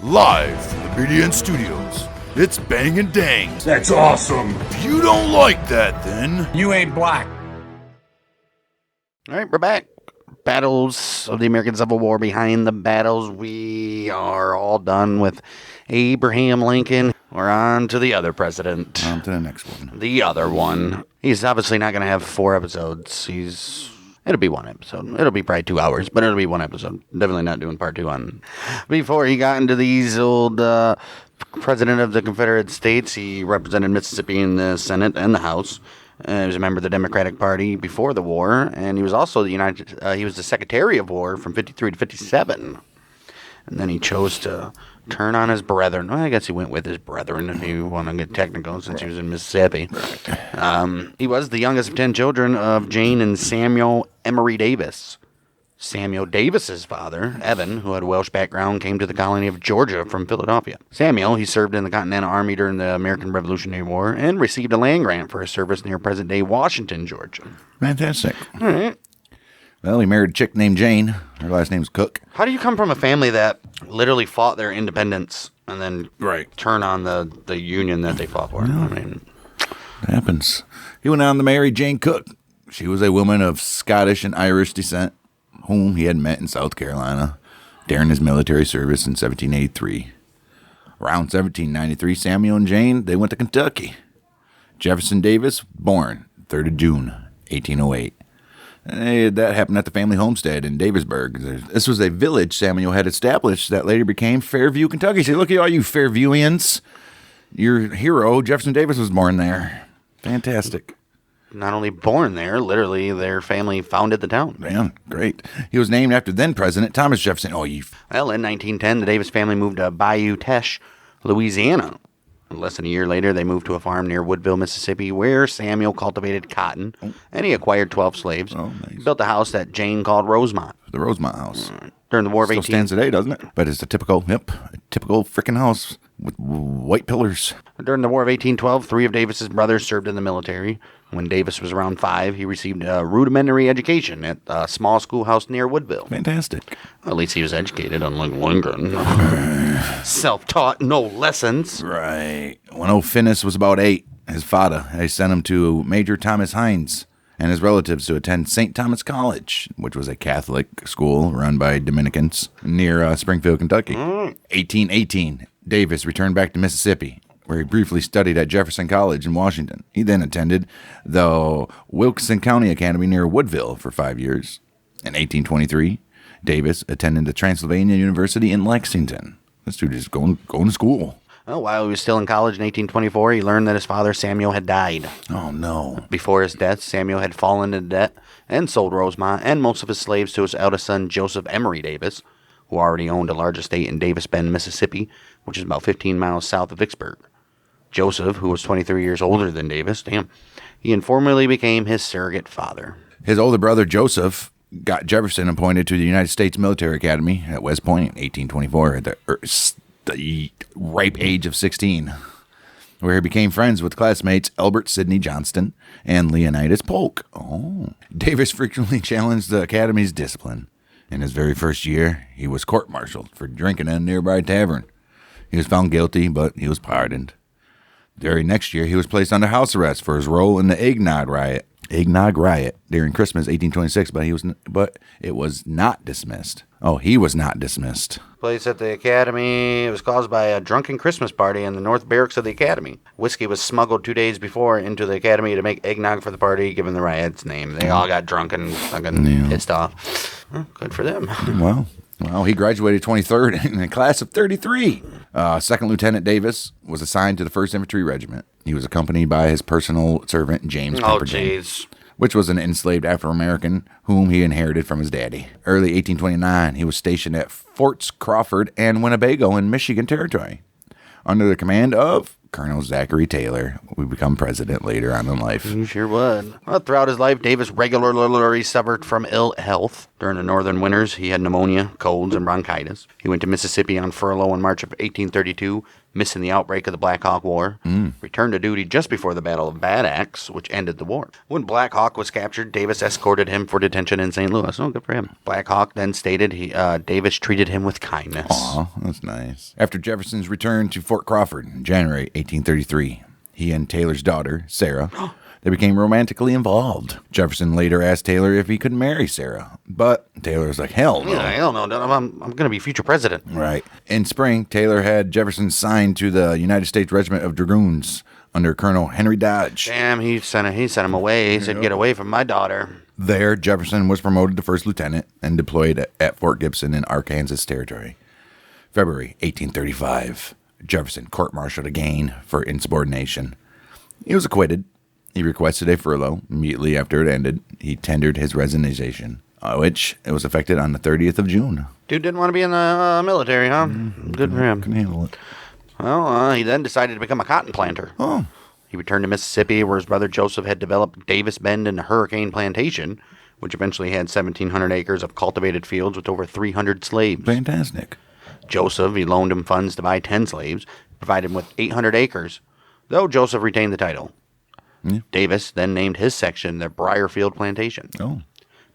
Live from the BDN Studios, it's Bang and Dang. That's awesome. If you don't like that, then You ain't black. All right, we're back. Battles of the American Civil War behind the battles. We are all done with Abraham Lincoln. We're on to the other president. on to the next one. The other one. He's obviously not going to have 4 episodes. It'll be 1 episode. It'll be probably 2 hours, but it'll be 1 episode. Definitely not doing part 2 on. Before he got into these old president of the Confederate States, he represented Mississippi in the Senate and the House. He was a member of the Democratic Party before the war, and he was also he was the Secretary of War from 53 to 57. And then he chose to turn on his brethren. Well, I guess he went with his brethren, if you want to get technical, since he was in Mississippi. He was the youngest of 10 children of Jane and Samuel Emory Davis. Samuel Davis's father, Evan, who had a Welsh background, came to the colony of Georgia from Philadelphia. Samuel, he served in the Continental Army during the American Revolutionary War and received a land grant for his service near present-day Washington, Georgia. Fantastic. All right. Well, he married a chick named Jane. Her last name's Cook. How do you come from a family that literally fought their independence and then turn on the union that they fought for? Yeah. I mean, It happens. He went on to marry Jane Cook. She was a woman of Scottish and Irish descent, whom he had met in South Carolina during his military service in 1783. Around 1793, Samuel and Jane, they went to Kentucky. Jefferson Davis, born 3rd of June, 1808. That happened at the family homestead in Davisburg. This was a village Samuel had established that later became Fairview, Kentucky. So look at all you Fairviewians. Your hero, Jefferson Davis, was born there. Fantastic. not only born there, literally their family founded the town. Man, great. He was named after then President Thomas Jefferson. Well, in 1910, the Davis family moved to Bayou Teche, Louisiana. Less than a year later, they moved to a farm near Woodville, Mississippi, where Samuel cultivated cotton, and he acquired 12 slaves. Oh, nice. He built a house that Jane called Rosemont. The Rosemont House. During the War of Still 18... stands today, doesn't it? But it's a typical freaking house with white pillars. During the War of 1812, 3 of Davis's brothers served in the military. When Davis was around 5, he received a rudimentary education at a small schoolhouse near Woodville. Fantastic. At least he was educated, unlike Lincoln. Self-taught, no lessons. Right. When old Finnis was about 8, his father had sent him to Major Thomas Hines and his relatives to attend St. Thomas College, which was a Catholic school run by Dominicans near Springfield, Kentucky. 1818, Davis returned back to Mississippi, where he briefly studied at Jefferson College in Washington. He then attended the Wilkinson County Academy near Woodville for 5 years. In 1823, Davis attended the Transylvania University in Lexington. This dude is going to school. Well, while he was still in college in 1824, he learned that his father, Samuel, had died. Oh, no. Before his death, Samuel had fallen into debt and sold Rosemont and most of his slaves to his eldest son, Joseph Emory Davis, who already owned a large estate in Davis Bend, Mississippi, which is about 15 miles south of Vicksburg. Joseph, who was 23 years older than Davis, he informally became his surrogate father. His older brother, Joseph, got Jefferson appointed to the United States Military Academy at West Point in 1824 at the ripe age of 16, where he became friends with classmates Albert Sidney Johnston and Leonidas Polk. Davis frequently challenged the Academy's discipline. In his very first year, he was court-martialed for drinking at a nearby tavern. He was found guilty, but he was pardoned. The very next year, he was placed under house arrest for his role in the eggnog riot during Christmas 1826, but it was not dismissed. He was not dismissed. Place at the Academy. It was caused by a drunken Christmas party in the North Barracks of the Academy. Whiskey was smuggled 2 days before into the Academy to make eggnog for the party, given the riot's name. They all got drunk and fucking pissed off. Well, good for them. Well, he graduated 23rd in a class of 33. Second Lieutenant Davis was assigned to the 1st Infantry Regiment. He was accompanied by his personal servant, James Pemberton, which was an enslaved Afro-American whom he inherited from his daddy. Early 1829, he was stationed at Forts Crawford and Winnebago in Michigan Territory under the command of Colonel Zachary Taylor would become president later on in life. You sure would. Well, throughout his life, Davis regularly suffered from ill health. During the northern winters, he had pneumonia, colds, and bronchitis. He went to Mississippi on furlough in March of 1832, missing the outbreak of the Black Hawk War. Returned to duty just before the Battle of Bad Axe, which ended the war. When Black Hawk was captured, Davis escorted him for detention in St. Louis. Oh, good for him. Black Hawk then stated Davis treated him with kindness. Aw, that's nice. After Jefferson's return to Fort Crawford in January 1833, he and Taylor's daughter, Sarah, they became romantically involved. Jefferson later asked Taylor if he could marry Sarah, but Taylor was like, hell no. Yeah, hell no. I'm going to be future president. Right. In spring, Taylor had Jefferson signed to the United States Regiment of Dragoons under Colonel Henry Dodge. Damn, he sent him away. He said, get away from my daughter. There, Jefferson was promoted to first lieutenant and deployed at Fort Gibson in Arkansas Territory. February 1835, Jefferson court-martialed again for insubordination. He was acquitted. He requested a furlough. Immediately after it ended, he tendered his resignation, which it was effected on the 30th of June. Dude didn't want to be in the military, huh? Good for him. Couldn't handle it. Well, he then decided to become a cotton planter. Oh. He returned to Mississippi, where his brother Joseph had developed Davis Bend and Hurricane Plantation, which eventually had 1,700 acres of cultivated fields with over 300 slaves. Fantastic. Joseph, he loaned him funds to buy 10 slaves, provided him with 800 acres, though Joseph retained the title. Yeah. Davis then named his section the Briarfield Plantation. Oh.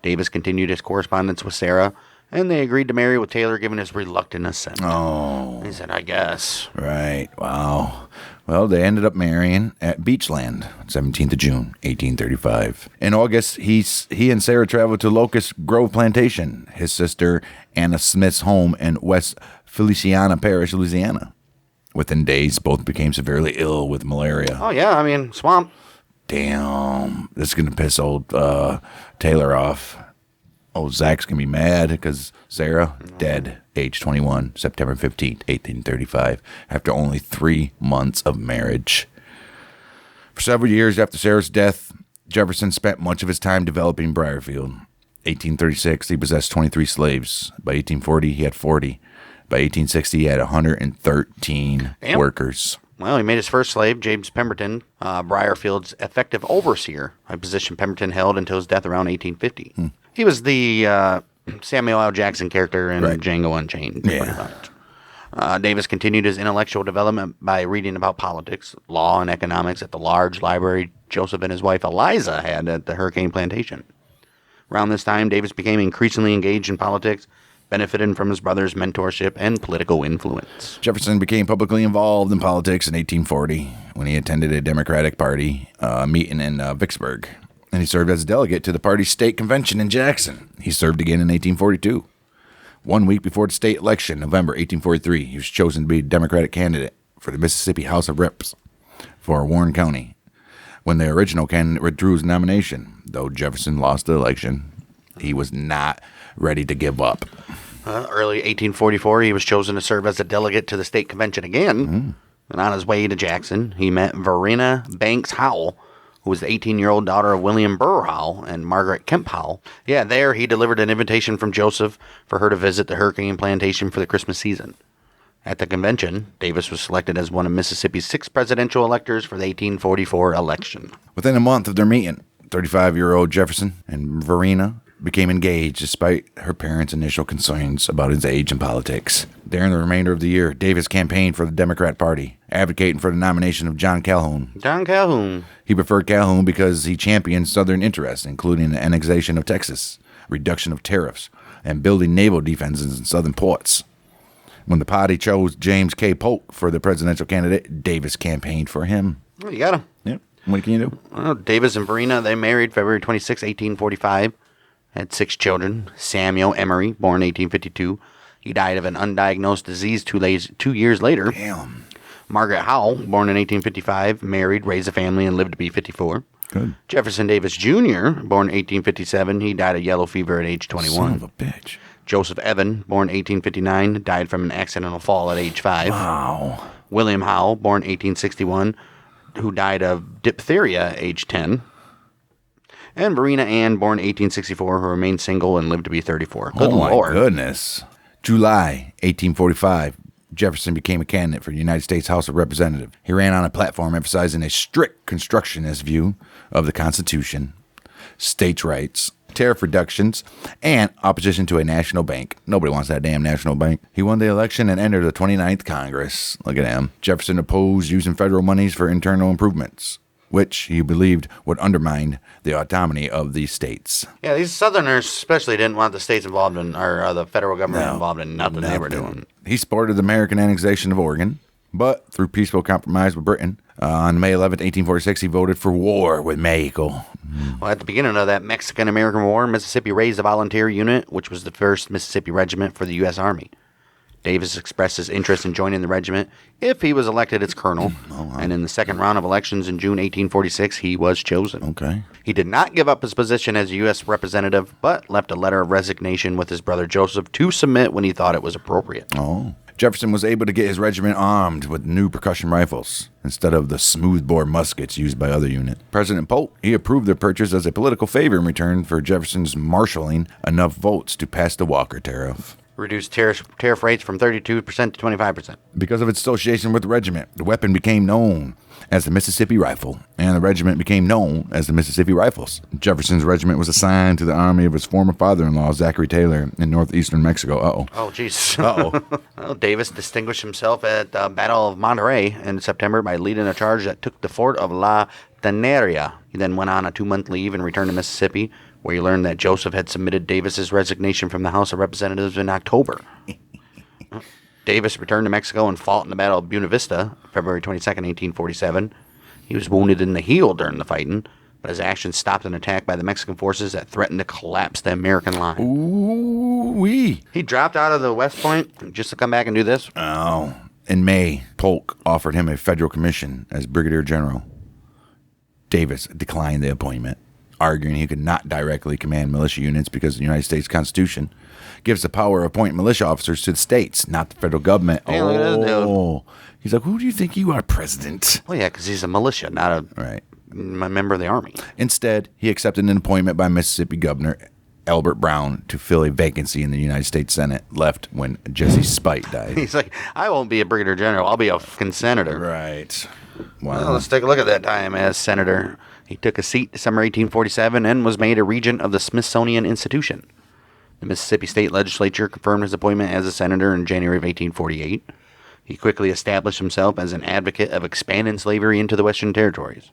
Davis continued his correspondence with Sarah, and they agreed to marry with Taylor, given his reluctant assent. Oh. He said, I guess. Right. Wow. Well, they ended up marrying at Beachland, 17th of June, 1835. In August, he and Sarah traveled to Locust Grove Plantation, his sister Anna Smith's home in West Feliciana Parish, Louisiana. Within days, both became severely ill with malaria. Oh, yeah, I mean, swamp. Damn. This is going to piss old Taylor off. Old Zach's going to be mad because Sarah, dead, age 21, September 15th, 1835, after only 3 months of marriage. For several years after Sarah's death, Jefferson spent much of his time developing Briarfield. 1836, he possessed 23 slaves. By 1840, he had 40. By 1860, he had 113 workers. Well, he made his first slave, James Pemberton, Briarfield's effective overseer, a position Pemberton held until his death around 1850. He was the Samuel L. Jackson character in Django Unchained. Yeah. Davis continued his intellectual development by reading about politics, law, and economics at the large library Joseph and his wife Eliza had at the Hurricane Plantation. Around this time, Davis became increasingly engaged in politics, benefited from his brother's mentorship and political influence. Jefferson became publicly involved in politics in 1840 when he attended a Democratic Party meeting in Vicksburg, and he served as a delegate to the party's state convention in Jackson. He served again in 1842. 1 week before the state election, November 1843, he was chosen to be a Democratic candidate for the Mississippi House of Reps for Warren County. When the original candidate withdrew his nomination, though Jefferson lost the election, he was not ready to give up. Early 1844, he was chosen to serve as a delegate to the state convention again. And on his way to Jackson, he met Verena Banks Howell, who was the 18-year-old daughter of William Burr Howell and Margaret Kemp Howell. Yeah, there he delivered an invitation from Joseph for her to visit the Hurricane Plantation for the Christmas season. At the convention, Davis was selected as one of Mississippi's 6 presidential electors for the 1844 election. Within a month of their meeting, 35-year-old Jefferson and Verena became engaged despite her parents' initial concerns about his age and politics. During the remainder of the year, Davis campaigned for the Democrat Party, advocating for the nomination of John Calhoun. John Calhoun. He preferred Calhoun because he championed Southern interests, including the annexation of Texas, reduction of tariffs, and building naval defenses in southern ports. When the party chose James K. Polk for the presidential candidate, Davis campaigned for him. Well, you got him. Yep. What can you do? Well, Davis and Verena, they married February 26, 1845. Had 6 children. Samuel Emery, born 1852. He died of an undiagnosed disease 2 years later. Damn. Margaret Howell, born in 1855, married, raised a family, and lived to be 54. Good. Jefferson Davis Jr., born 1857, he died of yellow fever at age 21. Son of a bitch. Joseph Evan, born 1859, died from an accidental fall at age 5. Wow. William Howell, born 1861, who died of diphtheria at age 10. And Verena Ann, born 1864, who remained single and lived to be 34. Good Oh, my Lord. goodness. July 1845, Jefferson became a candidate for the United States House of Representatives. He ran on a platform emphasizing a strict constructionist view of the Constitution, states' rights, tariff reductions, and opposition to a national bank. Nobody wants that damn national bank. He won the election and entered the 29th Congress. Look at him. Jefferson opposed using federal monies for internal improvements, which he believed would undermine the autonomy of these states. Yeah, these Southerners especially didn't want the states involved in, or the federal government involved in nothing they were doing. He supported the American annexation of Oregon, but through peaceful compromise with Britain, on May 11, 1846, he voted for war with Mexico. Well, at the beginning of that Mexican-American War, Mississippi raised a volunteer unit, which was the first Mississippi regiment for the U.S. Army. Davis expressed his interest in joining the regiment if he was elected its colonel, and in the second round of elections in June 1846, he was chosen. Okay. He did not give up his position as a U.S. representative, but left a letter of resignation with his brother Joseph to submit when he thought it was appropriate. Oh. Jefferson was able to get his regiment armed with new percussion rifles instead of the smoothbore muskets used by other units. President Polk, he approved their purchase as a political favor in return for Jefferson's marshaling enough votes to pass the Walker Tariff. Reduced tariff rates from 32% to 25%. Because of its association with the regiment, the weapon became known as the Mississippi Rifle, and the regiment became known as the Mississippi Rifles. Jefferson's regiment was assigned to the army of his former father-in-law, Zachary Taylor, in northeastern Mexico. Uh-oh. Oh, jeez. Uh-oh. Well, Davis distinguished himself at the Battle of Monterey in September by leading a charge that took the fort of La Teneria. He then went on a 2-month leave and returned to Mississippi, where he learned that Joseph had submitted Davis's resignation from the House of Representatives in October. Davis returned to Mexico and fought in the Battle of Buena Vista, February 22nd, 1847. He was wounded in the heel during the fighting, but his actions stopped an attack by the Mexican forces that threatened to collapse the American line. Ooh-wee. He dropped out of the West Point just to come back and do this. Oh. In May, Polk offered him a federal commission as brigadier general. Davis declined the appointment, arguing he could not directly command militia units because the United States Constitution gives the power of appointing militia officers to the states, not the federal government. Hey, look at this dude. He's like, who do you think you are, president? Well, yeah, because he's a militia, not a member of the army. Instead, he accepted an appointment by Mississippi Governor Albert Brown to fill a vacancy in the United States Senate left when Jesse Spite died. He's like, I won't be a brigadier general. I'll be a fucking senator. Right. Wow. Well, let's take a look at that time as senator. He took a seat December 1847 and was made a regent of the Smithsonian Institution. The Mississippi State Legislature confirmed his appointment as a senator in January of 1848. He quickly established himself as an advocate of expanding slavery into the Western Territories.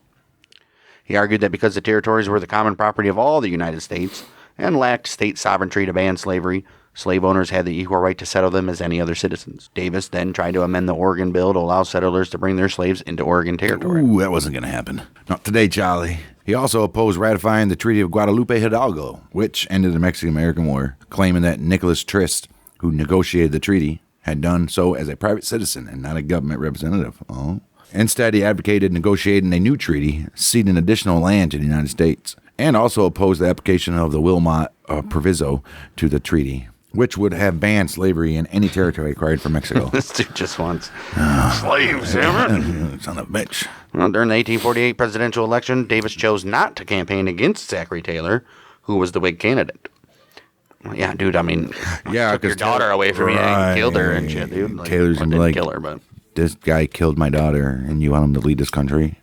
He argued that because the territories were the common property of all the United States and lacked state sovereignty to ban slavery, slave owners had the equal right to settle them as any other citizens. Davis then tried to amend the Oregon Bill to allow settlers to bring their slaves into Oregon Territory. Ooh, that wasn't going to happen. Not today, Charlie. He also opposed ratifying the Treaty of Guadalupe Hidalgo, which ended the Mexican-American War, claiming that Nicholas Trist, who negotiated the treaty, had done so as a private citizen and not a government representative. Oh. Instead, he advocated negotiating a new treaty, ceding additional land to the United States, and also opposed the application of the Wilmot Proviso to the treaty, which would have banned slavery in any territory acquired from Mexico. This dude just wants slaves, damn it. Son of a bitch. Well, during the 1848 presidential election, Davis chose not to campaign against Zachary Taylor, who was the Whig candidate. Well, yeah, dude, I mean, took your daughter away from you and killed her and shit, dude. Like, Taylor's didn't like, kill her, but this guy killed my daughter, and you want him to lead this country?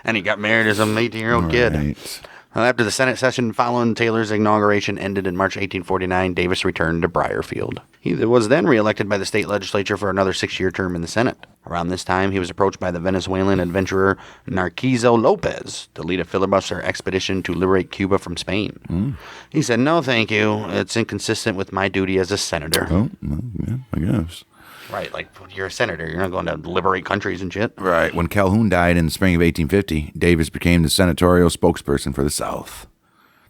and he got married as an 18-year-old kid. Right. After the Senate session following Taylor's inauguration ended in March 1849, Davis returned to Briarfield. He was then reelected by the state legislature for another 6-year term in the Senate. Around this time, he was approached by the Venezuelan adventurer Narciso Lopez to lead a filibuster expedition to liberate Cuba from Spain. He said, "No, thank you. It's inconsistent with my duty as a senator." Oh, well, yeah, I guess. Right, like, you're a senator. You're not going to liberate countries and shit. Right. When Calhoun died in the spring of 1850, Davis became the senatorial spokesperson for the South.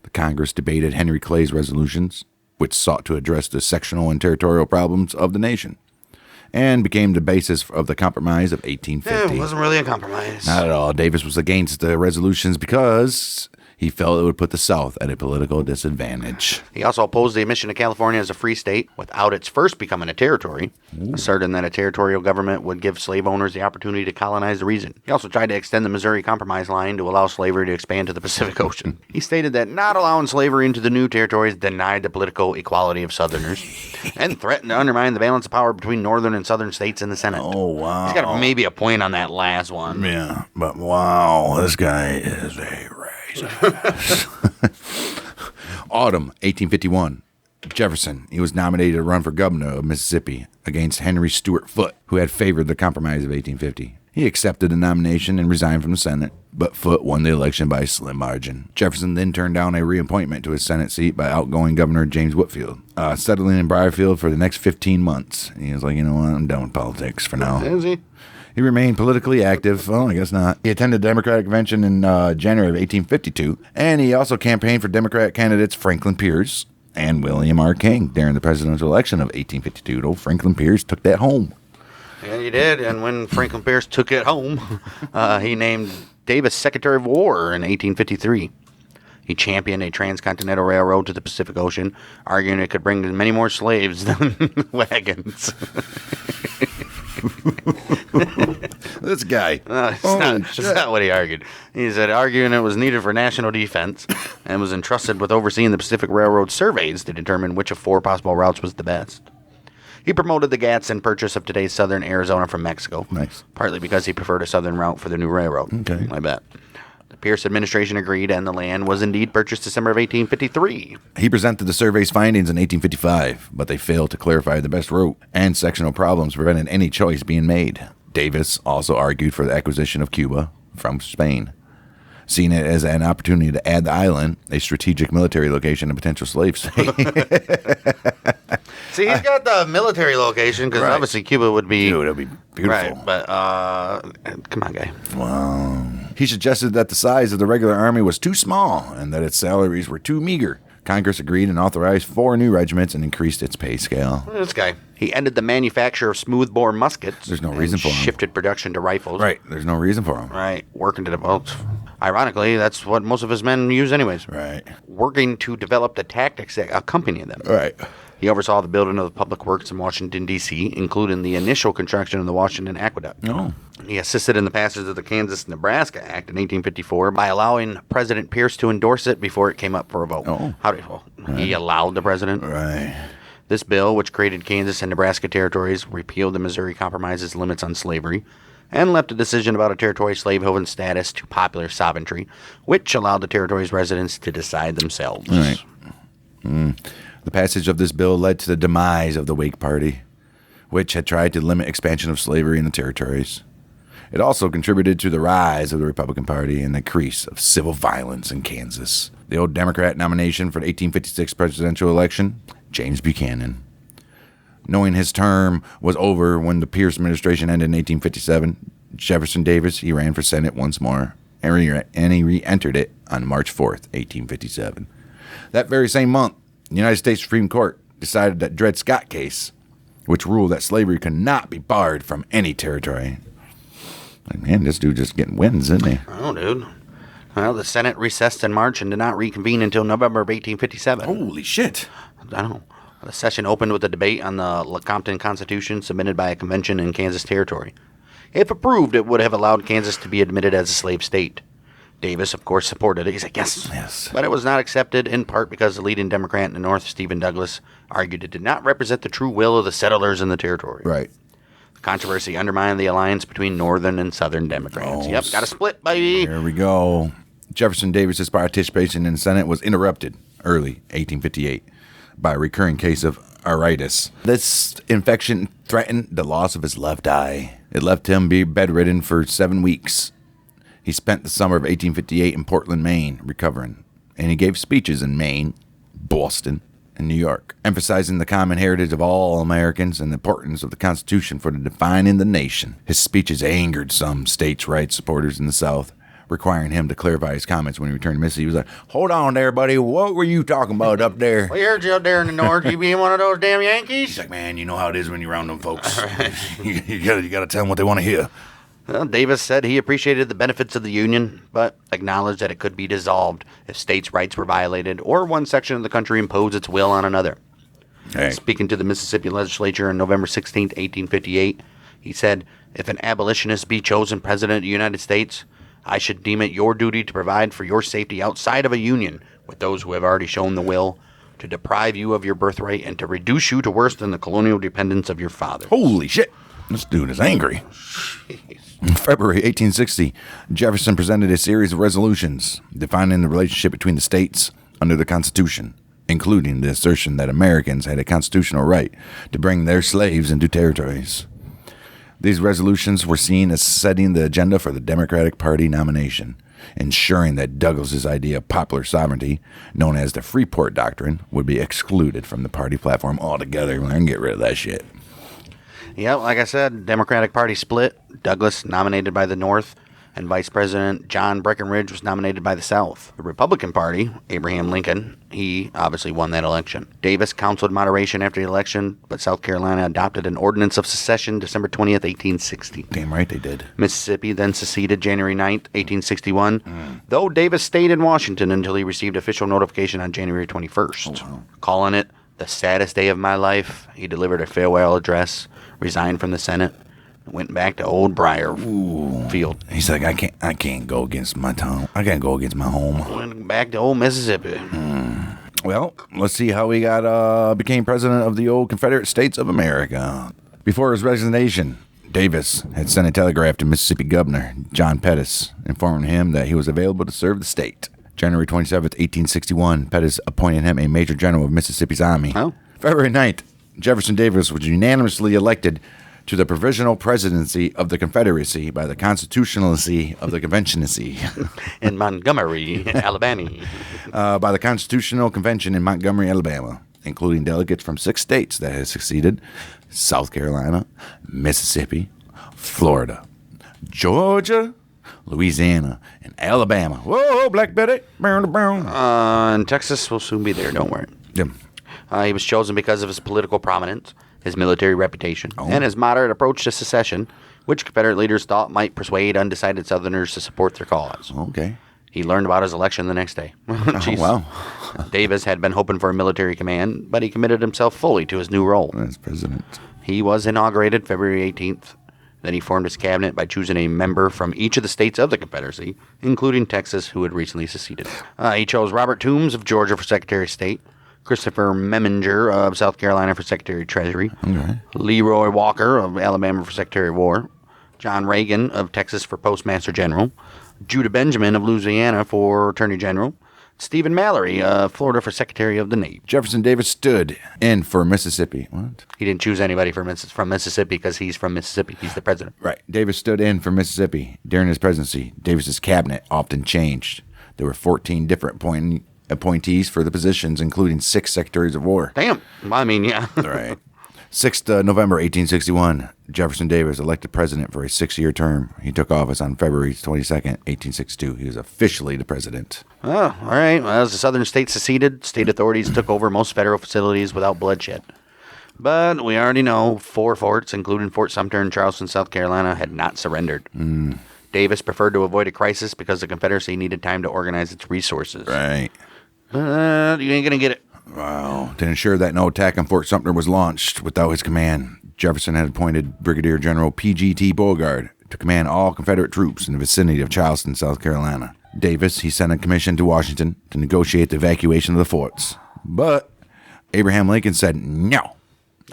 The Congress debated Henry Clay's resolutions, which sought to address the sectional and territorial problems of the nation, and became the basis of the Compromise of 1850. Yeah, it wasn't really a compromise. Not at all. Davis was against the resolutions because He felt it would put the South at a political disadvantage. He also opposed the admission of California as a free state without its first becoming a territory, asserting that a territorial government would give slave owners the opportunity to colonize the region. He also tried to extend the Missouri Compromise line to allow slavery to expand to the Pacific Ocean. He stated that not allowing slavery into the new territories denied the political equality of Southerners and threatened to undermine the balance of power between northern and southern states in the Senate. Oh, wow. He's got maybe a point on that last one. Yeah, but wow, this guy is a racist. Autumn 1851. Jefferson, he was nominated to run for governor of Mississippi against Henry Stuart Foote, who had favored the Compromise of 1850. He accepted the nomination and resigned from the Senate, but Foote won the election by a slim margin. Jefferson then turned down a reappointment to his Senate seat by outgoing Governor James Whitfield, settling in Briarfield for the next 15 months. He was like, you know what, I'm done with politics for now. Is he? He remained politically active. Well, I guess not. He attended the Democratic Convention in January of 1852, and he also campaigned for Democratic candidates Franklin Pierce and William R. King during the presidential election of 1852. Old Franklin Pierce took that home. Yeah, he did. And when Franklin Pierce took it home, he named Davis Secretary of War in 1853. He championed a transcontinental railroad to the Pacific Ocean, arguing it could bring many more slaves than wagons. This guy. That's not what he argued. He said arguing it was needed for national defense and was entrusted with overseeing the Pacific Railroad surveys to determine which of 4 possible routes was the best. He promoted the Gadsden purchase of today's southern Arizona from Mexico. Nice. Partly because he preferred a southern route for the new railroad. Okay. I bet. The Pierce administration agreed, and the land was indeed purchased December of 1853. He presented the survey's findings in 1855, but they failed to clarify the best route, and sectional problems prevented any choice being made. Davis also argued for the acquisition of Cuba from Spain, seeing it as an opportunity to add the island a strategic military location and potential slave state. See, he's got the military location, because Right. obviously Cuba would be... Dude, it'd be beautiful. Right, but, come on, guy. Wow. He suggested that the size of the regular army was too small and that its salaries were too meager. Congress agreed and authorized 4 new regiments and increased its pay scale. This guy. He ended the manufacture of smoothbore muskets. There's no reason for him. Shifted production to rifles. Right. There's no reason for him. Right. Working to develop. Ironically, that's what most of his men use anyways. Right. Working to develop the tactics that accompany them. Right. He oversaw the building of the public works in Washington, D.C., including the initial construction of the Washington Aqueduct. Oh. He assisted in the passage of the Kansas-Nebraska Act in 1854 by allowing President Pierce to endorse it before it came up for a vote. Oh. He allowed the president. Right. This bill, which created Kansas and Nebraska territories, repealed the Missouri Compromise's limits on slavery, and left a decision about a territory slaveholding status to popular sovereignty, which allowed the territory's residents to decide themselves. Right. The passage of this bill led to the demise of the Whig Party, which had tried to limit expansion of slavery in the territories. It also contributed to the rise of the Republican Party and the increase of civil violence in Kansas. The old Democrat nomination for the 1856 presidential election, James Buchanan. Knowing his term was over when the Pierce administration ended in 1857, Jefferson Davis, he ran for Senate once more, and he re-entered it on March 4th, 1857. That very same month, the United States Supreme Court decided that Dred Scott case, which ruled that slavery could not be barred from any territory. Like, man, this dude just getting wins, isn't he? Oh, dude. Well, the Senate recessed in March and did not reconvene until November of 1857. Holy shit. I know. The session opened with a debate on the Lecompton Constitution submitted by a convention in Kansas Territory. If approved, it would have allowed Kansas to be admitted as a slave state. Davis, of course, supported it. He's like, yes. But it was not accepted, in part because the leading Democrat in the North, Stephen Douglas, argued it did not represent the true will of the settlers in the territory. Right. The controversy undermined the alliance between Northern and Southern Democrats. Yep, got a split, baby. Here we go. Jefferson Davis's participation in the Senate was interrupted early 1858 by a recurring case of iritis. This infection threatened the loss of his left eye. It left him be bedridden for 7 weeks. He spent the summer of 1858 in Portland, Maine, recovering, and he gave speeches in Maine, Boston, and New York, emphasizing the common heritage of all Americans and the importance of the Constitution for defining the nation. His speeches angered some states' rights supporters in the South, requiring him to clarify his comments when he returned to Mississippi. He was like, hold on there, buddy. What were you talking about up there? We heard you up there in the North. You being one of those damn Yankees? He's like, man, you know how it is when you're around them folks. you gotta tell them what they want to hear. Well, Davis said he appreciated the benefits of the Union, but acknowledged that it could be dissolved if states' rights were violated or one section of the country imposed its will on another. Hey. Speaking to the Mississippi legislature on November 16, 1858, he said, "If an abolitionist be chosen president of the United States, I should deem it your duty to provide for your safety outside of a union with those who have already shown the will, to deprive you of your birthright, and to reduce you to worse than the colonial dependence of your fathers." Holy shit. This dude is angry. In February 1860, Jefferson presented a series of resolutions defining the relationship between the states under the Constitution, including the assertion that Americans had a constitutional right to bring their slaves into territories. These resolutions were seen as setting the agenda for the Democratic Party nomination, ensuring that Douglas's idea of popular sovereignty, known as the Freeport Doctrine, would be excluded from the party platform altogether. We're going to get rid of that shit. Yeah, like I said, Democratic Party split. Douglas nominated by the North, and Vice President John Breckinridge was nominated by the South. The Republican Party, Abraham Lincoln, he obviously won that election. Davis counseled moderation after the election, but South Carolina adopted an ordinance of secession December 20th, 1860. Damn right they did. Mississippi then seceded January 9th, 1861, though Davis stayed in Washington until he received official notification on January 21st. Oh, wow. Calling it the saddest day of my life, he delivered a farewell address, resigned from the Senate, and went back to Old Field. He's like, I can't go against my town. I can't go against my home. Went back to old Mississippi. Well, let's see how he became president of the old Confederate States of America. Before his resignation, Davis had sent a telegram to Mississippi Governor John Pettus, informing him that he was available to serve the state. January 27th, 1861, Pettus appointed him a major general of Mississippi's army. Oh. February 9th, Jefferson Davis was unanimously elected to the provisional presidency of the Confederacy by the Constitutionalcy of the Conventionacy. In Montgomery, Alabama. By the Constitutional Convention in Montgomery, Alabama, including delegates from 6 states that had succeeded: South Carolina, Mississippi, Florida, Georgia, Louisiana, and Alabama. Whoa, Black Betty. And Texas will soon be there, don't worry. Yeah. He was chosen because of his political prominence, his military reputation, and his moderate approach to secession, which Confederate leaders thought might persuade undecided Southerners to support their cause. Okay. He learned about his election the next day. Oh, wow. Davis had been hoping for a military command, but he committed himself fully to his new role. As president. He was inaugurated February 18th. Then he formed his cabinet by choosing a member from each of the states of the Confederacy, including Texas, who had recently seceded. He chose Robert Toombs of Georgia for Secretary of State, Christopher Memminger of South Carolina for Secretary of Treasury, Leroy Walker of Alabama for Secretary of War, John Reagan of Texas for Postmaster General, Judah Benjamin of Louisiana for Attorney General, Stephen Mallory of Florida for Secretary of the Navy. Jefferson Davis stood in for Mississippi. What? He didn't choose anybody from Mississippi because he's from Mississippi. He's the president. Right. Davis stood in for Mississippi. During his presidency, Davis's cabinet often changed. There were 14 different appointees for the positions, including 6 secretaries of war. Damn. I mean, yeah. Right. 6th November 1861, Jefferson Davis elected president for a 6-year term. He took office on February 22nd, 1862. He was officially the president. Oh, all right. Well, as the southern states seceded, state authorities took over most federal facilities without bloodshed. But we already know 4 forts, including Fort Sumter in Charleston, South Carolina, had not surrendered. Davis preferred to avoid a crisis because the Confederacy needed time to organize its resources. Right. But you ain't going to get it. Wow. To ensure that no attack on Fort Sumter was launched without his command, Jefferson had appointed Brigadier General P.G.T. Beauregard to command all Confederate troops in the vicinity of Charleston, South Carolina. Davis, he sent a commission to Washington to negotiate the evacuation of the forts. But Abraham Lincoln said no.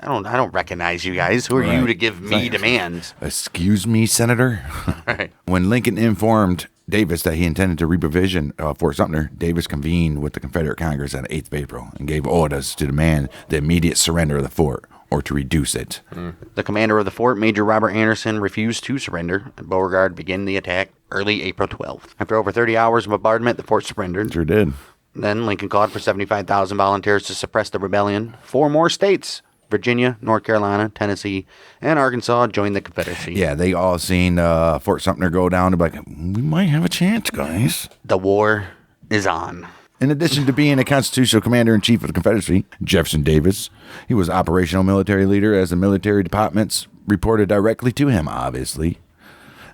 I don't recognize you guys. Who are you to give me demands? Excuse me, Senator? Right. When Lincoln informed Davis that he intended to reprovision Fort Sumter, Davis convened with the Confederate Congress on 8th of April and gave orders to demand the immediate surrender of the fort or to reduce it. The commander of the fort, Major Robert Anderson, refused to surrender, and Beauregard began the attack early April 12th. After over 30 hours of bombardment, the fort surrendered. Sure did. Then Lincoln called for 75,000 volunteers to suppress the rebellion. 4 more states, Virginia, North Carolina, Tennessee, and Arkansas, joined the Confederacy. Yeah, they all seen Fort Sumter go down and be like, we might have a chance, guys. The war is on. In addition to being a constitutional commander-in-chief of the Confederacy, Jefferson Davis, he was operational military leader as the military departments reported directly to him, obviously.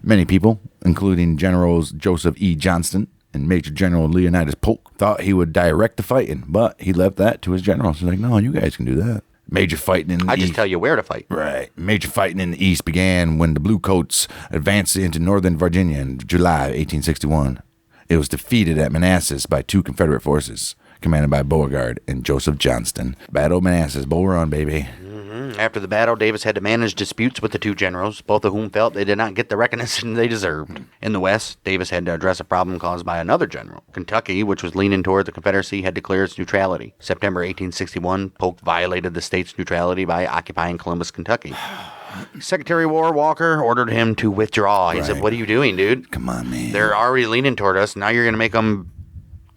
Many people, including Generals Joseph E. Johnston and Major General Leonidas Polk, thought he would direct the fighting, but he left that to his generals. He's like, no, you guys can do that. Major fighting in the I east. just tell you where to fight. Right. Major fighting in the east began when the Bluecoats advanced into northern Virginia in July 1861. It was defeated at Manassas by 2 Confederate forces, commanded by Beauregard and Joseph Johnston. Battle of Manassas, Bull Run, baby. After the battle, Davis had to manage disputes with the 2 generals, both of whom felt they did not get the recognition they deserved. In the West, Davis had to address a problem caused by another general. Kentucky, which was leaning toward the Confederacy, had declared its neutrality. September 1861, Polk violated the state's neutrality by occupying Columbus, Kentucky. Secretary of War Walker ordered him to withdraw. He said, what are you doing, dude? Come on, man. They're already leaning toward us. Now you're going to make them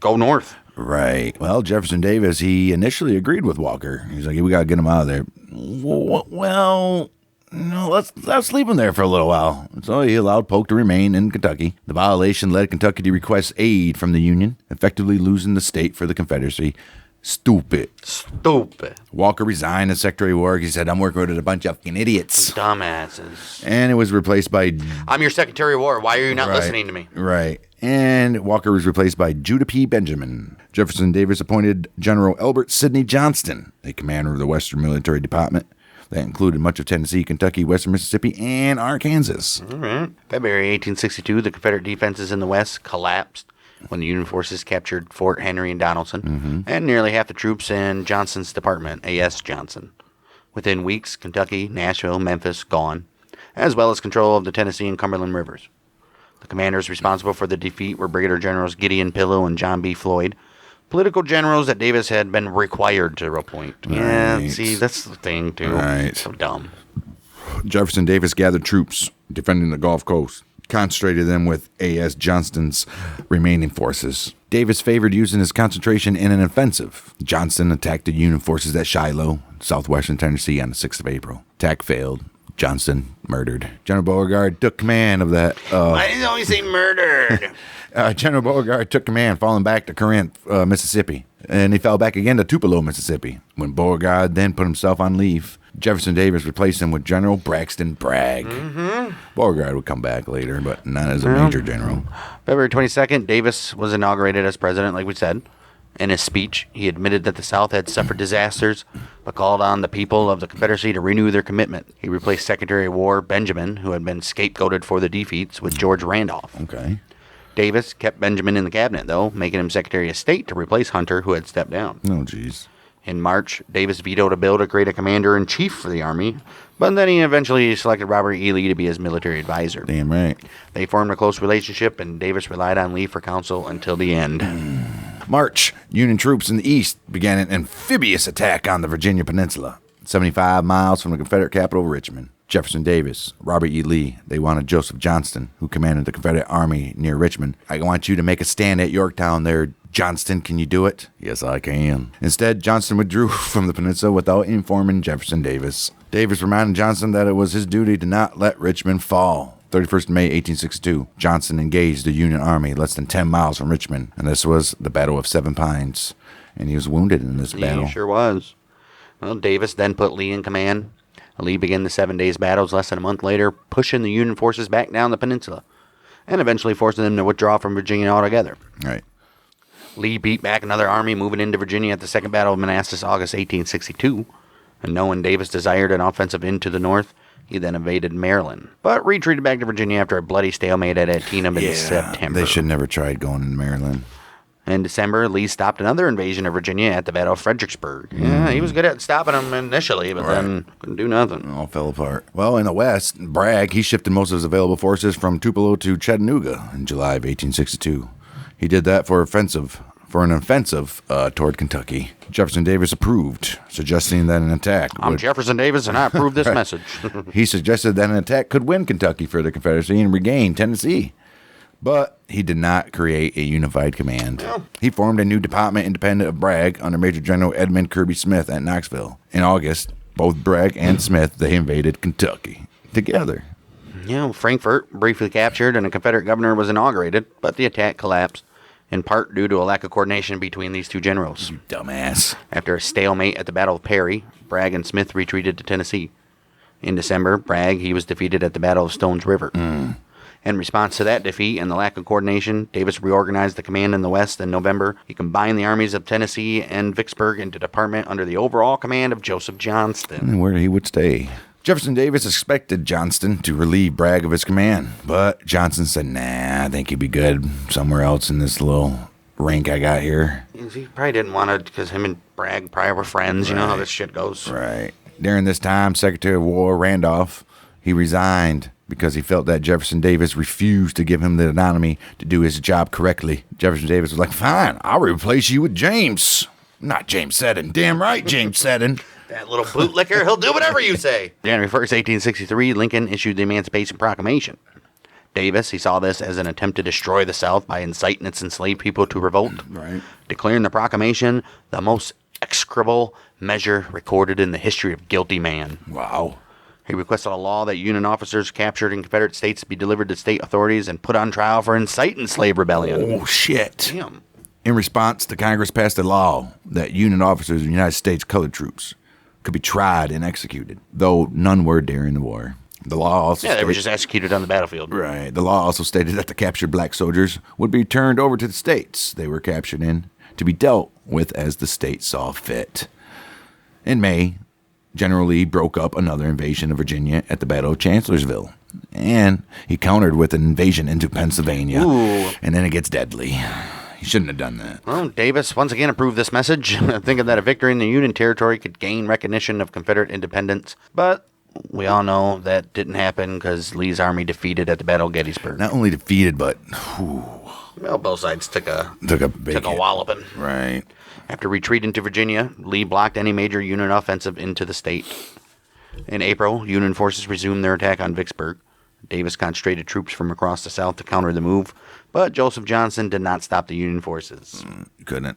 go north. Right. Well, Jefferson Davis, he initially agreed with Walker. He's like, we got to get him out of there. Well, no, let's leave him there for a little while. So he allowed Polk to remain in Kentucky. The violation led Kentucky to request aid from the Union, effectively losing the state for the Confederacy. Stupid. Walker resigned as Secretary of War. He said, I'm working with a bunch of fucking idiots. Dumbasses. And it was replaced by... I'm your Secretary of War. Why are you not listening to me? Right. And Walker was replaced by Judah P. Benjamin. Jefferson Davis appointed General Elbert Sidney Johnston, a commander of the Western Military Department. That included much of Tennessee, Kentucky, western Mississippi, and Arkansas. All right. February 1862, the Confederate defenses in the West collapsed when the Union forces captured Fort Henry and Donelson, and nearly half the troops in Johnston's department, A.S. Johnson. Within weeks, Kentucky, Nashville, Memphis, gone, as well as control of the Tennessee and Cumberland rivers. The commanders responsible for the defeat were Brigadier Generals Gideon Pillow and John B. Floyd, political generals that Davis had been required to appoint. Right. Yeah, see, that's the thing, too. Right. So dumb. Jefferson Davis gathered troops defending the Gulf Coast, concentrated them with A.S. Johnston's remaining forces. Davis favored using his concentration in an offensive. Johnston attacked the Union forces at Shiloh, southwestern Tennessee, on the 6th of April. Attack failed. Johnston murdered. General Beauregard took command of that. Why did you always say murdered? General Beauregard took command, falling back to Corinth, Mississippi. And he fell back again to Tupelo, Mississippi. When Beauregard then put himself on leave, Jefferson Davis replaced him with General Braxton Bragg. Beauregard would come back later, but not as a major general. February 22nd, Davis was inaugurated as president, like we said. In his speech, he admitted that the South had suffered disasters, but called on the people of the Confederacy to renew their commitment. He replaced Secretary of War Benjamin, who had been scapegoated for the defeats, with George Randolph. Okay. Davis kept Benjamin in the cabinet, though, making him Secretary of State to replace Hunter, who had stepped down. Oh, jeez. In March, Davis vetoed a bill to create a commander-in-chief for the Army, but then he eventually selected Robert E. Lee to be his military advisor. Damn right. They formed a close relationship, and Davis relied on Lee for counsel until the end. March, Union troops in the east began an amphibious attack on the Virginia Peninsula, 75 miles from the Confederate capital, Richmond. Jefferson Davis, Robert E. Lee, they wanted Joseph Johnston, who commanded the Confederate Army near Richmond. I want you to make a stand at Yorktown there. Johnston, can you do it? Yes, I can. Instead, Johnston withdrew from the peninsula without informing Jefferson Davis. Davis reminded Johnston that it was his duty to not let Richmond fall. 31st May 1862, Johnston engaged the Union Army less than 10 miles from Richmond, and this was the Battle of Seven Pines. And he was wounded in this battle. He sure was. Well, Davis then put Lee in command. Lee began the 7 days battles less than a month later, pushing the Union forces back down the peninsula, and eventually forcing them to withdraw from Virginia altogether. Right. Lee beat back another army moving into Virginia at the Second Battle of Manassas, August 1862, and knowing Davis desired an offensive into the north, he then invaded Maryland, but retreated back to Virginia after a bloody stalemate at Antietam in September. They should never tried going into Maryland. In December, Lee stopped another invasion of Virginia at the Battle of Fredericksburg. Yeah, he was good at stopping them initially, but then couldn't do nothing. All fell apart. Well, in the West, Bragg, he shifted most of his available forces from Tupelo to Chattanooga in July of 1862. He did that for an offensive toward Kentucky. Jefferson Davis approved, suggesting that an attack I'm Jefferson Davis, and I approve this message. He suggested that an attack could win Kentucky for the Confederacy and regain Tennessee. But he did not create a unified command. He formed a new department independent of Bragg under Major General Edmund Kirby Smith at Knoxville. In August, both Bragg and Smith, they invaded Kentucky together. Frankfort, briefly captured, and a Confederate governor was inaugurated, but the attack collapsed, in part due to a lack of coordination between these two generals. You dumbass. After a stalemate at the Battle of Perry, Bragg and Smith retreated to Tennessee. In December, Bragg, he was defeated at the Battle of Stones River. In response to that defeat and the lack of coordination, Davis reorganized the command in the West in November. He combined the armies of Tennessee and Vicksburg into a department under the overall command of Joseph Johnston. And where he would stay. Jefferson Davis expected Johnston to relieve Bragg of his command, but Johnston said, nah, I think he'd be good somewhere else in this little rank I got here. He probably didn't want to, because him and Bragg probably were friends. You know how this shit goes. Right. During this time, Secretary of War Randolph, he resigned because he felt that Jefferson Davis refused to give him the autonomy to do his job correctly. Jefferson Davis was like, fine, I'll replace you with James. Not James Seddon. Damn right, James Seddon. That little bootlicker, he'll do whatever you say. January 1st, 1863, Lincoln issued the Emancipation Proclamation. Davis, he saw this as an attempt to destroy the South by inciting its enslaved people to revolt. Right. Declaring the proclamation the most execrable measure recorded in the history of guilty man. Wow. He requested a law that Union officers captured in Confederate states be delivered to state authorities and put on trial for inciting slave rebellion. Oh, shit. Damn. In response, the Congress passed a law that Union officers of the United States colored troops could be tried and executed, though none were during the war. The law also they were just executed on the battlefield. Right. The law also stated that the captured black soldiers would be turned over to the states they were captured in to be dealt with as the state saw fit. In May, General Lee broke up another invasion of Virginia at the Battle of Chancellorsville, and he countered with an invasion into Pennsylvania. Ooh. And then it gets deadly. He shouldn't have done that. Well, Davis once again approved this message, thinking that a victory in the Union territory could gain recognition of Confederate independence. But we all know that didn't happen because Lee's army defeated at the Battle of Gettysburg. Not only defeated, but Well, both sides took a big hit. walloping. Right. After retreating to Virginia, Lee blocked any major Union offensive into the state. In April, Union forces resumed their attack on Vicksburg. Davis concentrated troops from across the South to counter the move, but Joseph Johnston did not stop the Union forces. Couldn't.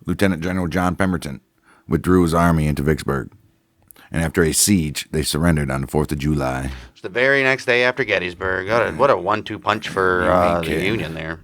Lieutenant General John Pemberton withdrew his army into Vicksburg, and after a siege, they surrendered on the 4th of July. It's the very next day after Gettysburg. What a 1-2 punch for the Union there.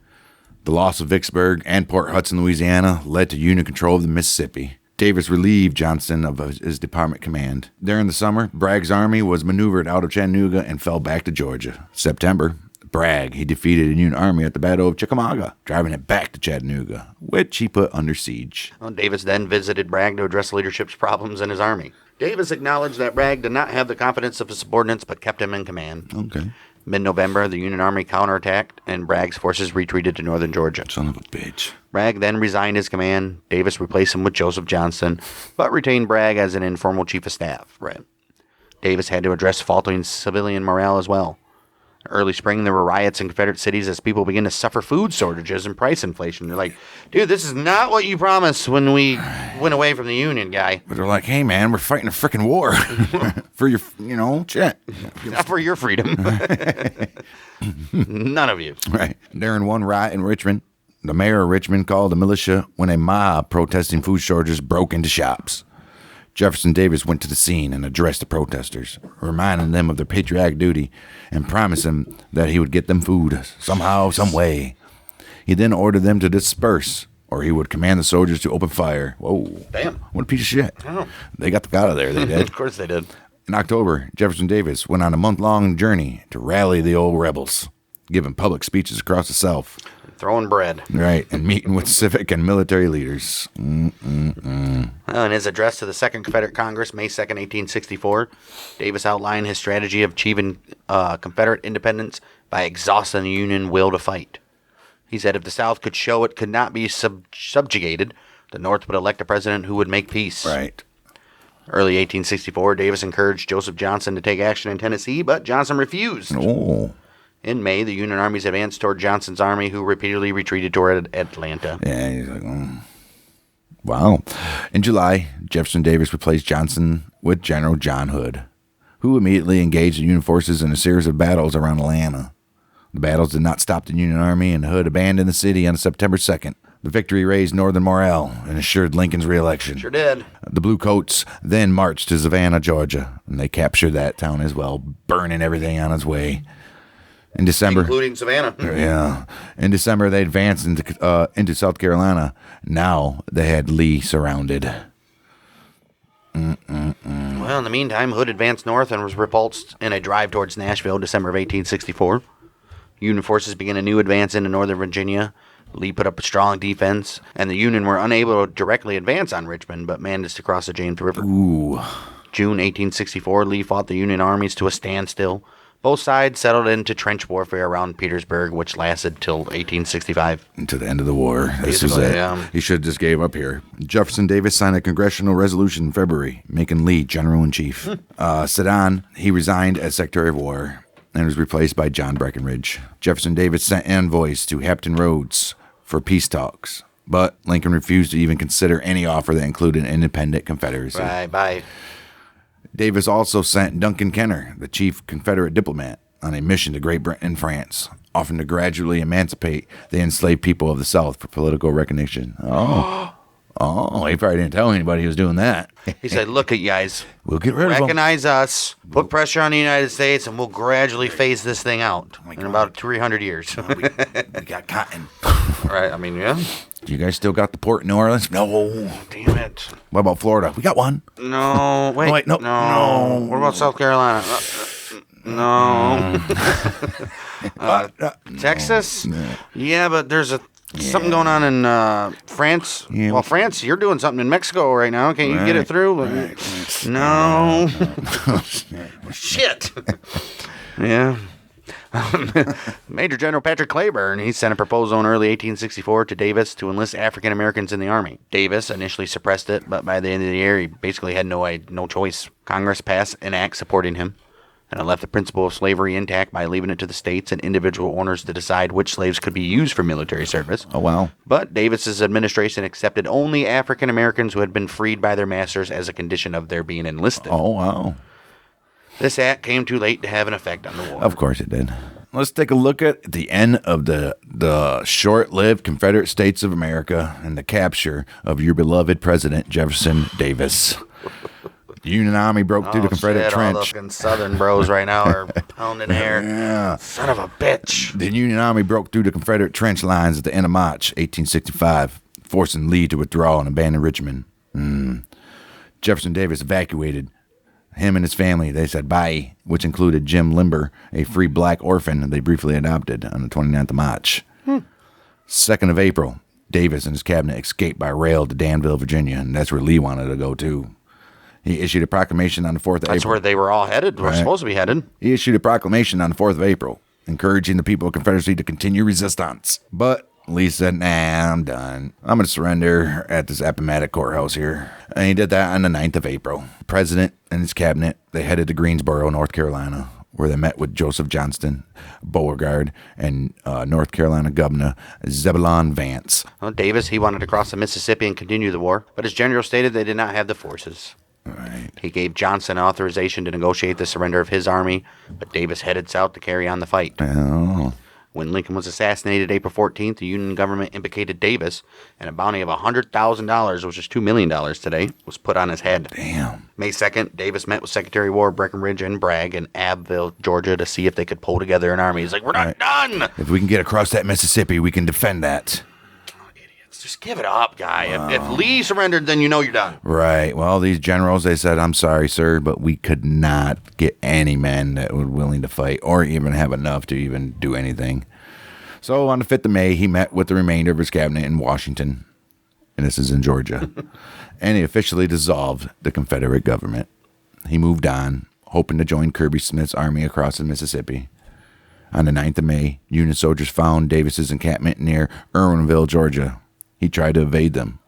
The loss of Vicksburg and Port Hudson, Louisiana, led to Union control of the Mississippi. Davis relieved Johnston of his department command. During the summer, Bragg's army was maneuvered out of Chattanooga and fell back to Georgia. September, Bragg, he defeated a Union army at the Battle of Chickamauga, driving it back to Chattanooga, which he put under siege. Well, Davis then visited Bragg to address leadership's problems in his army. Davis acknowledged that Bragg did not have the confidence of his subordinates, but kept him in command. Okay. Mid-November, the Union Army counterattacked, and Bragg's forces retreated to northern Georgia. Son of a bitch. Bragg then resigned his command. Davis replaced him with Joseph Johnston, but retained Bragg as an informal chief of staff. Right. Davis had to address faltering civilian morale as well. Early spring, there were riots in Confederate cities as people began to suffer food shortages and price inflation. They're like, dude, this is not what you promised when we went away from the Union, guy. But they're like, hey, man, we're fighting a freaking war for your, shit. Not for your freedom. None of you. Right. During one riot in Richmond, the mayor of Richmond called the militia when a mob protesting food shortages broke into shops. Jefferson Davis went to the scene and addressed the protesters, reminding them of their patriotic duty and promised them that he would get them food somehow, some way. He then ordered them to disperse, or he would command the soldiers to open fire. Whoa. Damn. What a piece of shit. Oh. They got the fuck out of there, they did. Of course they did. In October, Jefferson Davis went on a month-long journey to rally the old rebels, giving public speeches across the South. Throwing bread. Right, and meeting with civic and military leaders. Well, in his address to the Second Confederate Congress, May 2nd, 1864, Davis outlined his strategy of achieving Confederate independence by exhausting the Union will to fight. He said if the South could show it could not be subjugated, the North would elect a president who would make peace. Right. Early 1864, Davis encouraged Joseph Johnston to take action in Tennessee, but Johnston refused. Oh. In May, the Union armies advanced toward Johnston's army, who repeatedly retreated toward Atlanta. Yeah, he's like, Wow. In July, Jefferson Davis replaced Johnston with General John Hood, who immediately engaged the Union forces in a series of battles around Atlanta. The battles did not stop the Union Army, and Hood abandoned the city on September 2nd. The victory raised Northern morale and assured Lincoln's reelection. Sure did. The Bluecoats then marched to Savannah, Georgia, and they captured that town as well, burning everything on its way. In December, including Savannah. Yeah. In December, they advanced into South Carolina. Now they had Lee surrounded. Well, in the meantime, Hood advanced north and was repulsed in a drive towards Nashville, December of 1864. Union forces began a new advance into northern Virginia. Lee put up a strong defense, and the Union were unable to directly advance on Richmond, but managed to cross the James River. Ooh. June 1864, Lee fought the Union armies to a standstill. Both sides settled into trench warfare around Petersburg, which lasted till 1865. To the end of the war. This was Basically, it. yeah. He should have just gave up here. Jefferson Davis signed a congressional resolution in February, making Lee general-in-chief. Sedan, he resigned as Secretary of War and was replaced by John Breckinridge. Jefferson Davis sent envoys to Hampton Roads for peace talks, but Lincoln refused to even consider any offer that included an independent Confederacy. Bye. Davis also sent Duncan Kenner, the chief Confederate diplomat, on a mission to Great Britain and France, offering to gradually emancipate the enslaved people of the South for political recognition. Oh, he probably didn't tell anybody he was doing that. He said, look at you guys. We'll get rid of them. Recognize us, put pressure on the United States, and we'll gradually phase this thing out in about 300 years. We got cotton. Right, I mean, yeah. You guys still got the port in New Orleans? No. Damn it. What about Florida? We got one. No, wait. No. What about South Carolina? No. Texas? Yeah, but there's something going on in France. Yeah. Well, France, you're doing something in Mexico right now. Can't you get it through? No. Shit. Yeah. Major General Patrick Cleburne, he sent a proposal in early 1864 to Davis to enlist African Americans in the Army. Davis initially suppressed it, but by the end of the year, he basically had no choice. Congress passed an act supporting him, and it left the principle of slavery intact by leaving it to the states and individual owners to decide which slaves could be used for military service. Oh, wow. But Davis's administration accepted only African Americans who had been freed by their masters as a condition of their being enlisted. Oh, wow. This act came too late to have an effect on the war. Of course it did. Let's take a look at the end of the short-lived Confederate States of America and the capture of your beloved President Jefferson Davis. The Union Army broke through the Confederate trench. All the fucking Southern bros right now are pounding air. Yeah. Son of a bitch. The Union Army broke through the Confederate trench lines at the end of March 1865, forcing Lee to withdraw and abandon Richmond. Jefferson Davis evacuated. Him and his family, they said bye, which included Jim Limber, a free black orphan they briefly adopted on the 29th of March. 2nd of April, Davis and his cabinet escaped by rail to Danville, Virginia, and that's where Lee wanted to go too. He issued a proclamation on the 4th of April. That's where they were all headed. We're supposed to be headed. He issued a proclamation on the 4th of April, encouraging the people of Confederacy to continue resistance. But Lee said, nah, I'm done. I'm going to surrender at this Appomattox courthouse here. And he did that on the 9th of April. The president and his cabinet, they headed to Greensboro, North Carolina, where they met with Joseph Johnston, Beauregard, and North Carolina Governor Zebulon Vance. Well, Davis, he wanted to cross the Mississippi and continue the war, but his general stated they did not have the forces. Right. He gave Johnson authorization to negotiate the surrender of his army, but Davis headed south to carry on the fight. Oh. When Lincoln was assassinated April 14th, the Union government implicated Davis, and a bounty of $100,000, which is $2 million today, was put on his head. Damn. May 2nd, Davis met with Secretary of War Breckinridge and Bragg in Abbeville, Georgia, to see if they could pull together an army. He's like, we're not done! If we can get across that Mississippi, we can defend that. Just give it up, guy. If Lee surrendered, then you know you're done. Right. Well, these generals, they said, I'm sorry, sir, but we could not get any men that were willing to fight or even have enough to even do anything. So on the 5th of May, he met with the remainder of his cabinet in Washington, and this is in Georgia, and he officially dissolved the Confederate government. He moved on, hoping to join Kirby Smith's army across the Mississippi. On the 9th of May, Union soldiers found Davis's encampment near Irwinville, Georgia. He tried to evade them,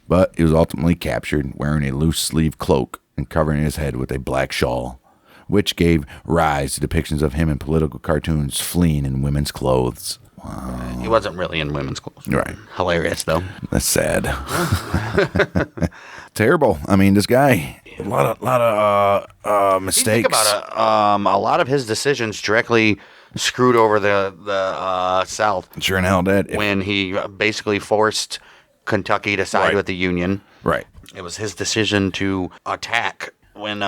but he was ultimately captured wearing a loose-sleeve cloak and covering his head with a black shawl, which gave rise to depictions of him in political cartoons fleeing in women's clothes. Wow. He wasn't really in women's clothes. Right. Hilarious, though. That's sad. Terrible. I mean, this guy, a lot of mistakes. Think about it. A lot of his decisions directly screwed over the South. Sure in hell did. When he basically forced Kentucky to side with the Union. Right. It was his decision to attack when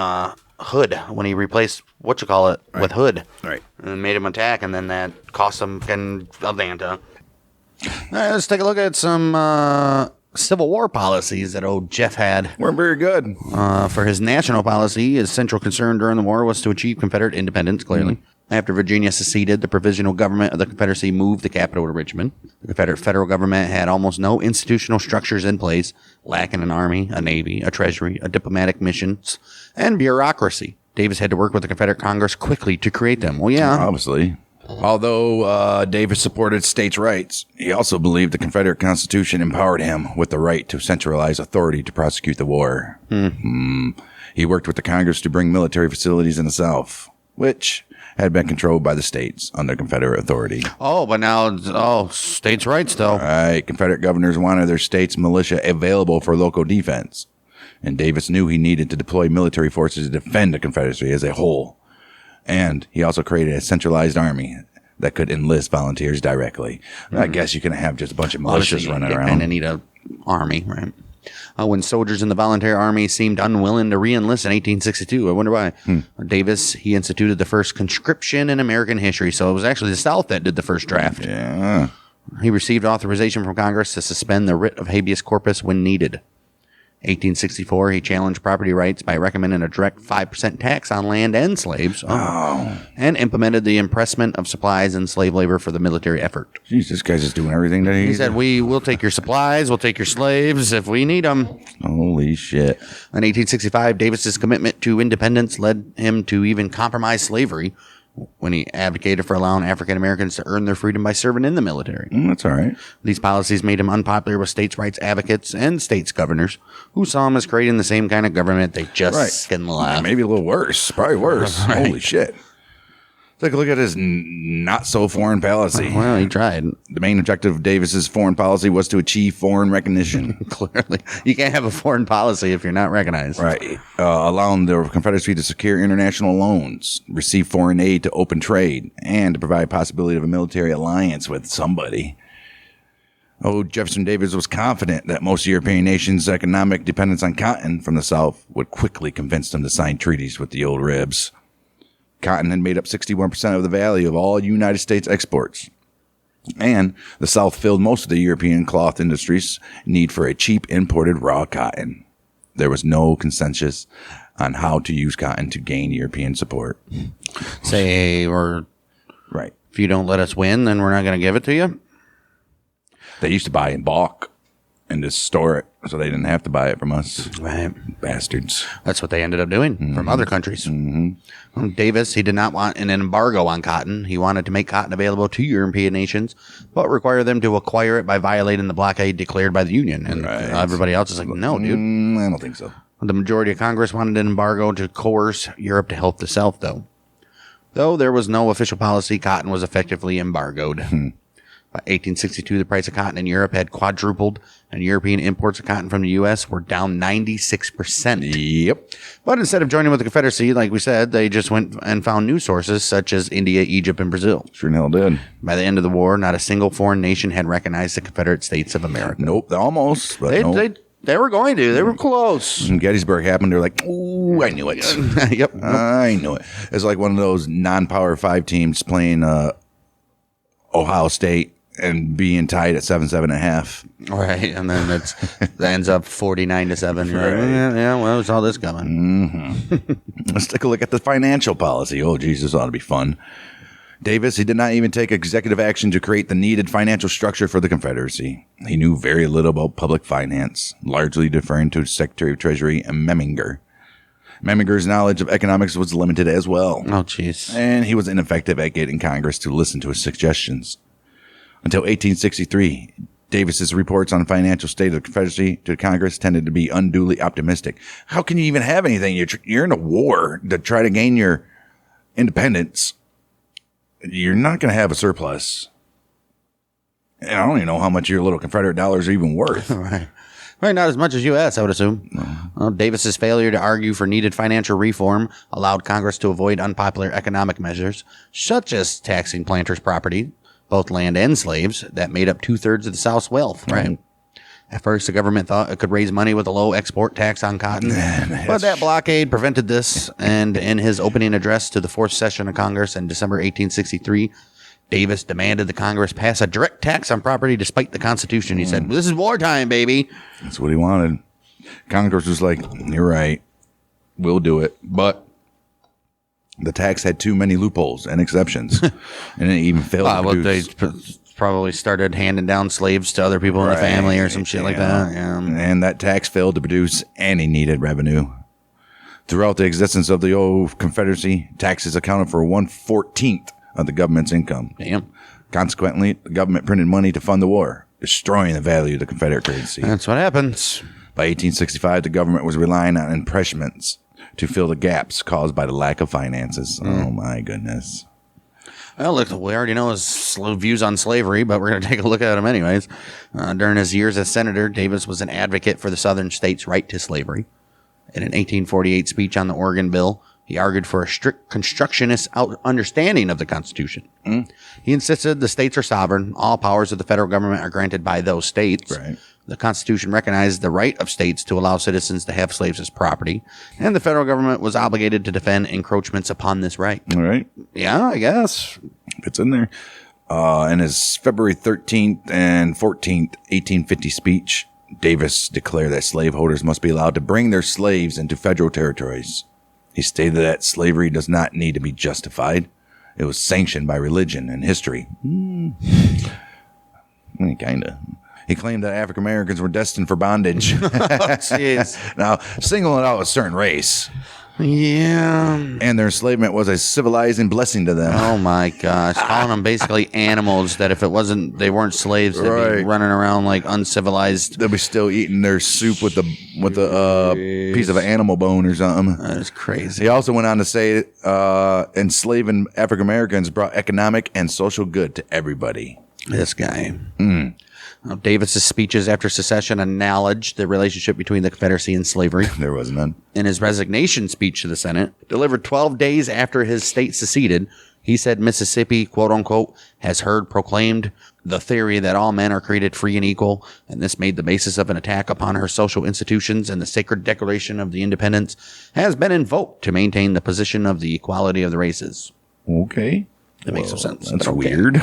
Hood, when he replaced with Hood. Right. And made him attack, and then that cost him in Atlanta. All right, let's take a look at some Civil War policies that old Jeff had. Weren't very good. For his national policy, his central concern during the war was to achieve Confederate independence, clearly. After Virginia seceded, the provisional government of the Confederacy moved the capital to Richmond. The Confederate federal government had almost no institutional structures in place, lacking an army, a navy, a treasury, a diplomatic missions, and bureaucracy. Davis had to work with the Confederate Congress quickly to create them. Well, yeah. Obviously. Although Davis supported states' rights, he also believed the Confederate Constitution empowered him with the right to centralize authority to prosecute the war. He worked with the Congress to bring military facilities in the South, which had been controlled by the states under Confederate authority. Oh, but now, states' rights, though. Right. Confederate governors wanted their state's militia available for local defense. And Davis knew he needed to deploy military forces to defend the Confederacy as a whole. And he also created a centralized army that could enlist volunteers directly. I guess you can have just a bunch of militias running around. And need an army, right? When soldiers in the volunteer army seemed unwilling to re-enlist in 1862, I wonder why. Davis, he instituted the first conscription in American history. So it was actually the South that did the first draft. Yeah. He received authorization from Congress to suspend the writ of habeas corpus when needed. 1864, he challenged property rights by recommending a direct 5% tax on land and slaves, and implemented the impressment of supplies and slave labor for the military effort. Jeez, this guy's just doing everything that He said, we'll take your supplies, we'll take your slaves if we need them. Holy shit. In 1865, Davis's commitment to independence led him to even compromise slavery when he advocated for allowing African Americans to earn their freedom by serving in the military. That's all right. These policies made him unpopular with states' rights advocates and states governors who saw him as creating the same kind of government they just couldn't love. Maybe a little worse. Probably worse. Right. Holy shit. Take a look at his not-so-foreign policy. Well, he tried. The main objective of Davis's foreign policy was to achieve foreign recognition. Clearly. You can't have a foreign policy if you're not recognized. Right. Allowing the Confederacy to secure international loans, receive foreign aid to open trade, and to provide possibility of a military alliance with somebody. Jefferson Davis was confident that most European nations' economic dependence on cotton from the South would quickly convince them to sign treaties with the old ribs. Cotton had made up 61% of the value of all United States exports. And the South filled most of the European cloth industry's need for a cheap imported raw cotton. There was no consensus on how to use cotton to gain European support. Right. If you don't let us win, then we're not going to give it to you. They used to buy in bulk and just store it so they didn't have to buy it from us. Right. Bastards. That's what they ended up doing from other countries. Davis, he did not want an embargo on cotton. He wanted to make cotton available to European nations, but require them to acquire it by violating the blockade declared by the Union. And everybody else is like, no, dude. I don't think so. The majority of Congress wanted an embargo to coerce Europe to help the South, though. Though there was no official policy, cotton was effectively embargoed. By 1862, the price of cotton in Europe had quadrupled, and European imports of cotton from the U.S. were down 96%. Yep. But instead of joining with the Confederacy, like we said, they just went and found new sources such as India, Egypt, and Brazil. Sure in hell did. By the end of the war, not a single foreign nation had recognized the Confederate States of America. Nope, almost. But They were going to. They were close. When Gettysburg happened, they're like, ooh, I knew it. Yep. I knew it. It's like one of those non-Power 5 teams playing Ohio State and being tied at 7.5. Right, and then that ends up 49-7. You're like, yeah, well, we saw this coming. Let's take a look at the financial policy. Oh, Jesus, this ought to be fun. Davis, he did not even take executive action to create the needed financial structure for the Confederacy. He knew very little about public finance, largely deferring to Secretary of Treasury and Memminger. Memminger's knowledge of economics was limited as well. Oh, jeez. And he was ineffective at getting Congress to listen to his suggestions. Until 1863, Davis's reports on financial state of the Confederacy to Congress tended to be unduly optimistic. How can you even have anything? You're in a war to try to gain your independence. You're not going to have a surplus. And I don't even know how much your little Confederate dollars are even worth. Right. Right, not as much as U.S., I would assume. Well, Davis's failure to argue for needed financial reform allowed Congress to avoid unpopular economic measures, such as taxing planters' property, both land and slaves, that made up 2/3 of the South's wealth. Right. At first, the government thought it could raise money with a low export tax on cotton, but that blockade prevented this. And in his opening address to the fourth session of Congress in December 1863, Davis demanded the Congress pass a direct tax on property despite the Constitution. He said, "This is wartime, baby." That's what he wanted. Congress was like, "You're right. We'll do it. But The tax had too many loopholes and exceptions, and it even failed to produce. They probably started handing down slaves to other people in the family or some shit like that. Yeah. And that tax failed to produce any needed revenue. Throughout the existence of the old Confederacy, taxes accounted for 1/14 of the government's income. Damn. Consequently, the government printed money to fund the war, destroying the value of the Confederate currency. That's what happens. By 1865, the government was relying on impressments to fill the gaps caused by the lack of finances. Oh, my goodness. Well, look, we already know his views on slavery, but we're going to take a look at him anyways. During his years as senator, Davis was an advocate for the southern states' right to slavery. In an 1848 speech on the Oregon Bill, he argued for a strict constructionist understanding of the Constitution. He insisted the states are sovereign. All powers of the federal government are granted by those states. Right. The Constitution recognized the right of states to allow citizens to have slaves as property, and the federal government was obligated to defend encroachments upon this right. All right. Yeah, I guess. It's in there. In his February 13th and 14th, 1850 speech, Davis declared that slaveholders must be allowed to bring their slaves into federal territories. He stated that slavery does not need to be justified. It was sanctioned by religion and history. Kinda. He claimed that African Americans were destined for bondage. Jeez. Now, singling out a certain race. Yeah. And their enslavement was a civilizing blessing to them. Oh my gosh. Calling them basically animals that if they weren't slaves, they'd be running around like uncivilized. They'll be still eating their soup with a piece of an animal bone or something. That is crazy. He also went on to say enslaving African Americans brought economic and social good to everybody. This guy. Davis's speeches after secession acknowledged the relationship between the Confederacy and slavery. There was none. In his resignation speech to the Senate, delivered 12 days after his state seceded, he said Mississippi, quote unquote, has heard proclaimed the theory that all men are created free and equal, and this made the basis of an attack upon her social institutions, and the sacred Declaration of the Independence has been invoked to maintain the position of the equality of the races. Okay. That makes some sense. That's weird.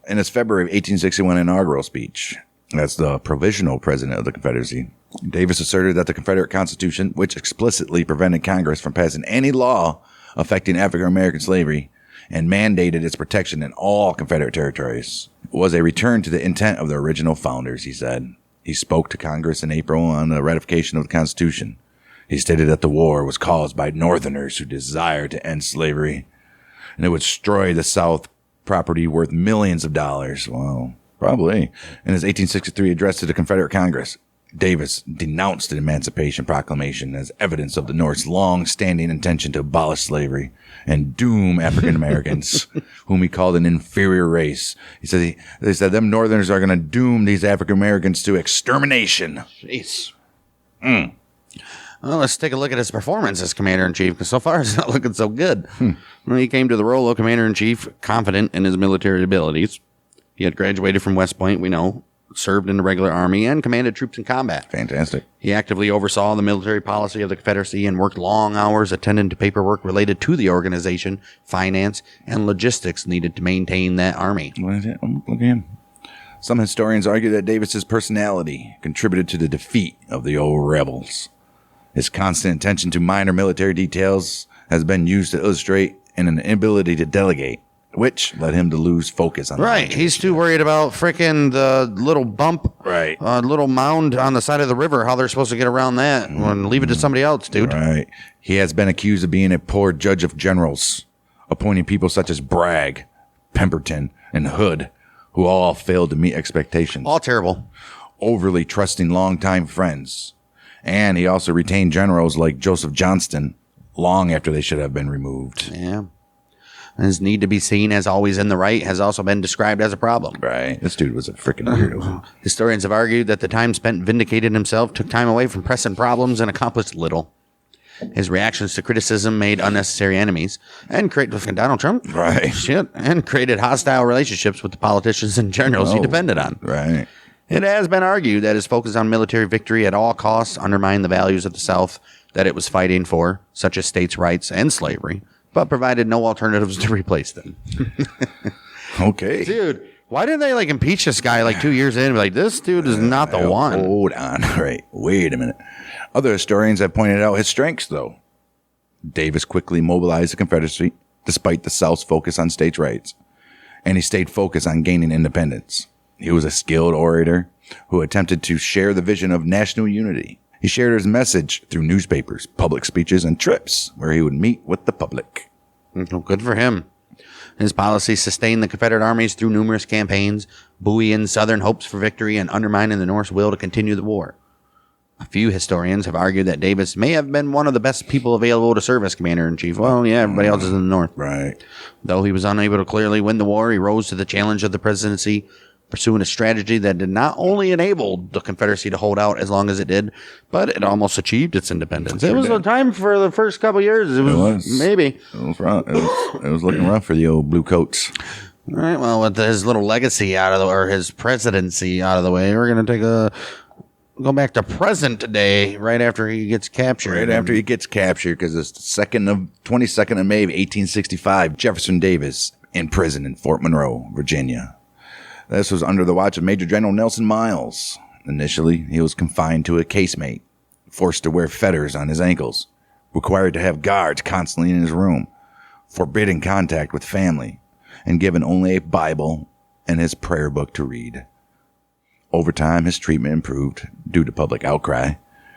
In his February of 1861 inaugural speech, as the provisional president of the Confederacy, Davis asserted that the Confederate Constitution, which explicitly prevented Congress from passing any law affecting African American slavery and mandated its protection in all Confederate territories, was a return to the intent of the original founders, he said. He spoke to Congress in April on the ratification of the Constitution. He stated that the war was caused by Northerners who desired to end slavery, and it would destroy the South property worth millions of dollars. Well, probably. In his 1863 address to the Confederate Congress, Davis denounced the Emancipation Proclamation as evidence of the North's long-standing intention to abolish slavery and doom African Americans, whom he called an inferior race. They said them Northerners are going to doom these African Americans to extermination. Jeez. Well, let's take a look at his performance as Commander-in-Chief, because so far it's not looking so good. When he came to the role of Commander-in-Chief, confident in his military abilities. He had graduated from West Point, we know, served in the regular army, and commanded troops in combat. Fantastic. He actively oversaw the military policy of the Confederacy and worked long hours attending to paperwork related to the organization, finance, and logistics needed to maintain that army. Look at him. Some historians argue that Davis's personality contributed to the defeat of the old rebels. His constant attention to minor military details has been used to illustrate an inability to delegate, which led him to lose focus on Right. He's too worried about frickin' the little bump, little mound on the side of the river, how they're supposed to get around that, and leave it to somebody else, dude. Right. He has been accused of being a poor judge of generals, appointing people such as Bragg, Pemberton, and Hood, who all failed to meet expectations. All terrible. Overly trusting longtime friends. And he also retained generals like Joseph Johnston long after they should have been removed. Yeah. His need to be seen as always in the right has also been described as a problem. Right. This dude was a freaking weirdo. Historians have argued that the time spent vindicating himself took time away from pressing problems and accomplished little. His reactions to criticism made unnecessary enemies and created Donald Trump. Right. And created hostile relationships with the politicians and generals he depended on. Right. It has been argued that his focus on military victory at all costs undermined the values of the South that it was fighting for, such as states' rights and slavery, but provided no alternatives to replace them. Okay. Dude, why didn't they impeach this guy 2 years in and be like, this dude is not the one? Hold on. Right. Wait a minute. Other historians have pointed out his strengths, though. Davis quickly mobilized the Confederacy, despite the South's focus on states' rights, and he stayed focused on gaining independence. He was a skilled orator who attempted to share the vision of national unity. He shared his message through newspapers, public speeches, and trips where he would meet with the public. Well, good for him. His policy sustained the Confederate armies through numerous campaigns, buoying Southern hopes for victory and undermining the North's will to continue the war. A few historians have argued that Davis may have been one of the best people available to serve as commander-in-chief. Well, yeah, everybody else is in the North. Right. Though he was unable to clearly win the war, he rose to the challenge of the presidency, pursuing a strategy that did not only enable the Confederacy to hold out as long as it did, but it almost achieved its independence. It was a time for the first couple years. It was maybe. It was rough. It was looking rough for the old blue coats. All right, well, with his little legacy out of the, or his presidency out of the way, we're going to go back to present day right after he gets captured. Right after he gets captured, because it's the 22nd of May of 1865, Jefferson Davis in prison in Fort Monroe, Virginia. This was under the watch of Major General Nelson Miles. Initially, he was confined to a casemate, forced to wear fetters on his ankles, required to have guards constantly in his room, forbidden contact with family, and given only a Bible and his prayer book to read. Over time, his treatment improved due to public outcry.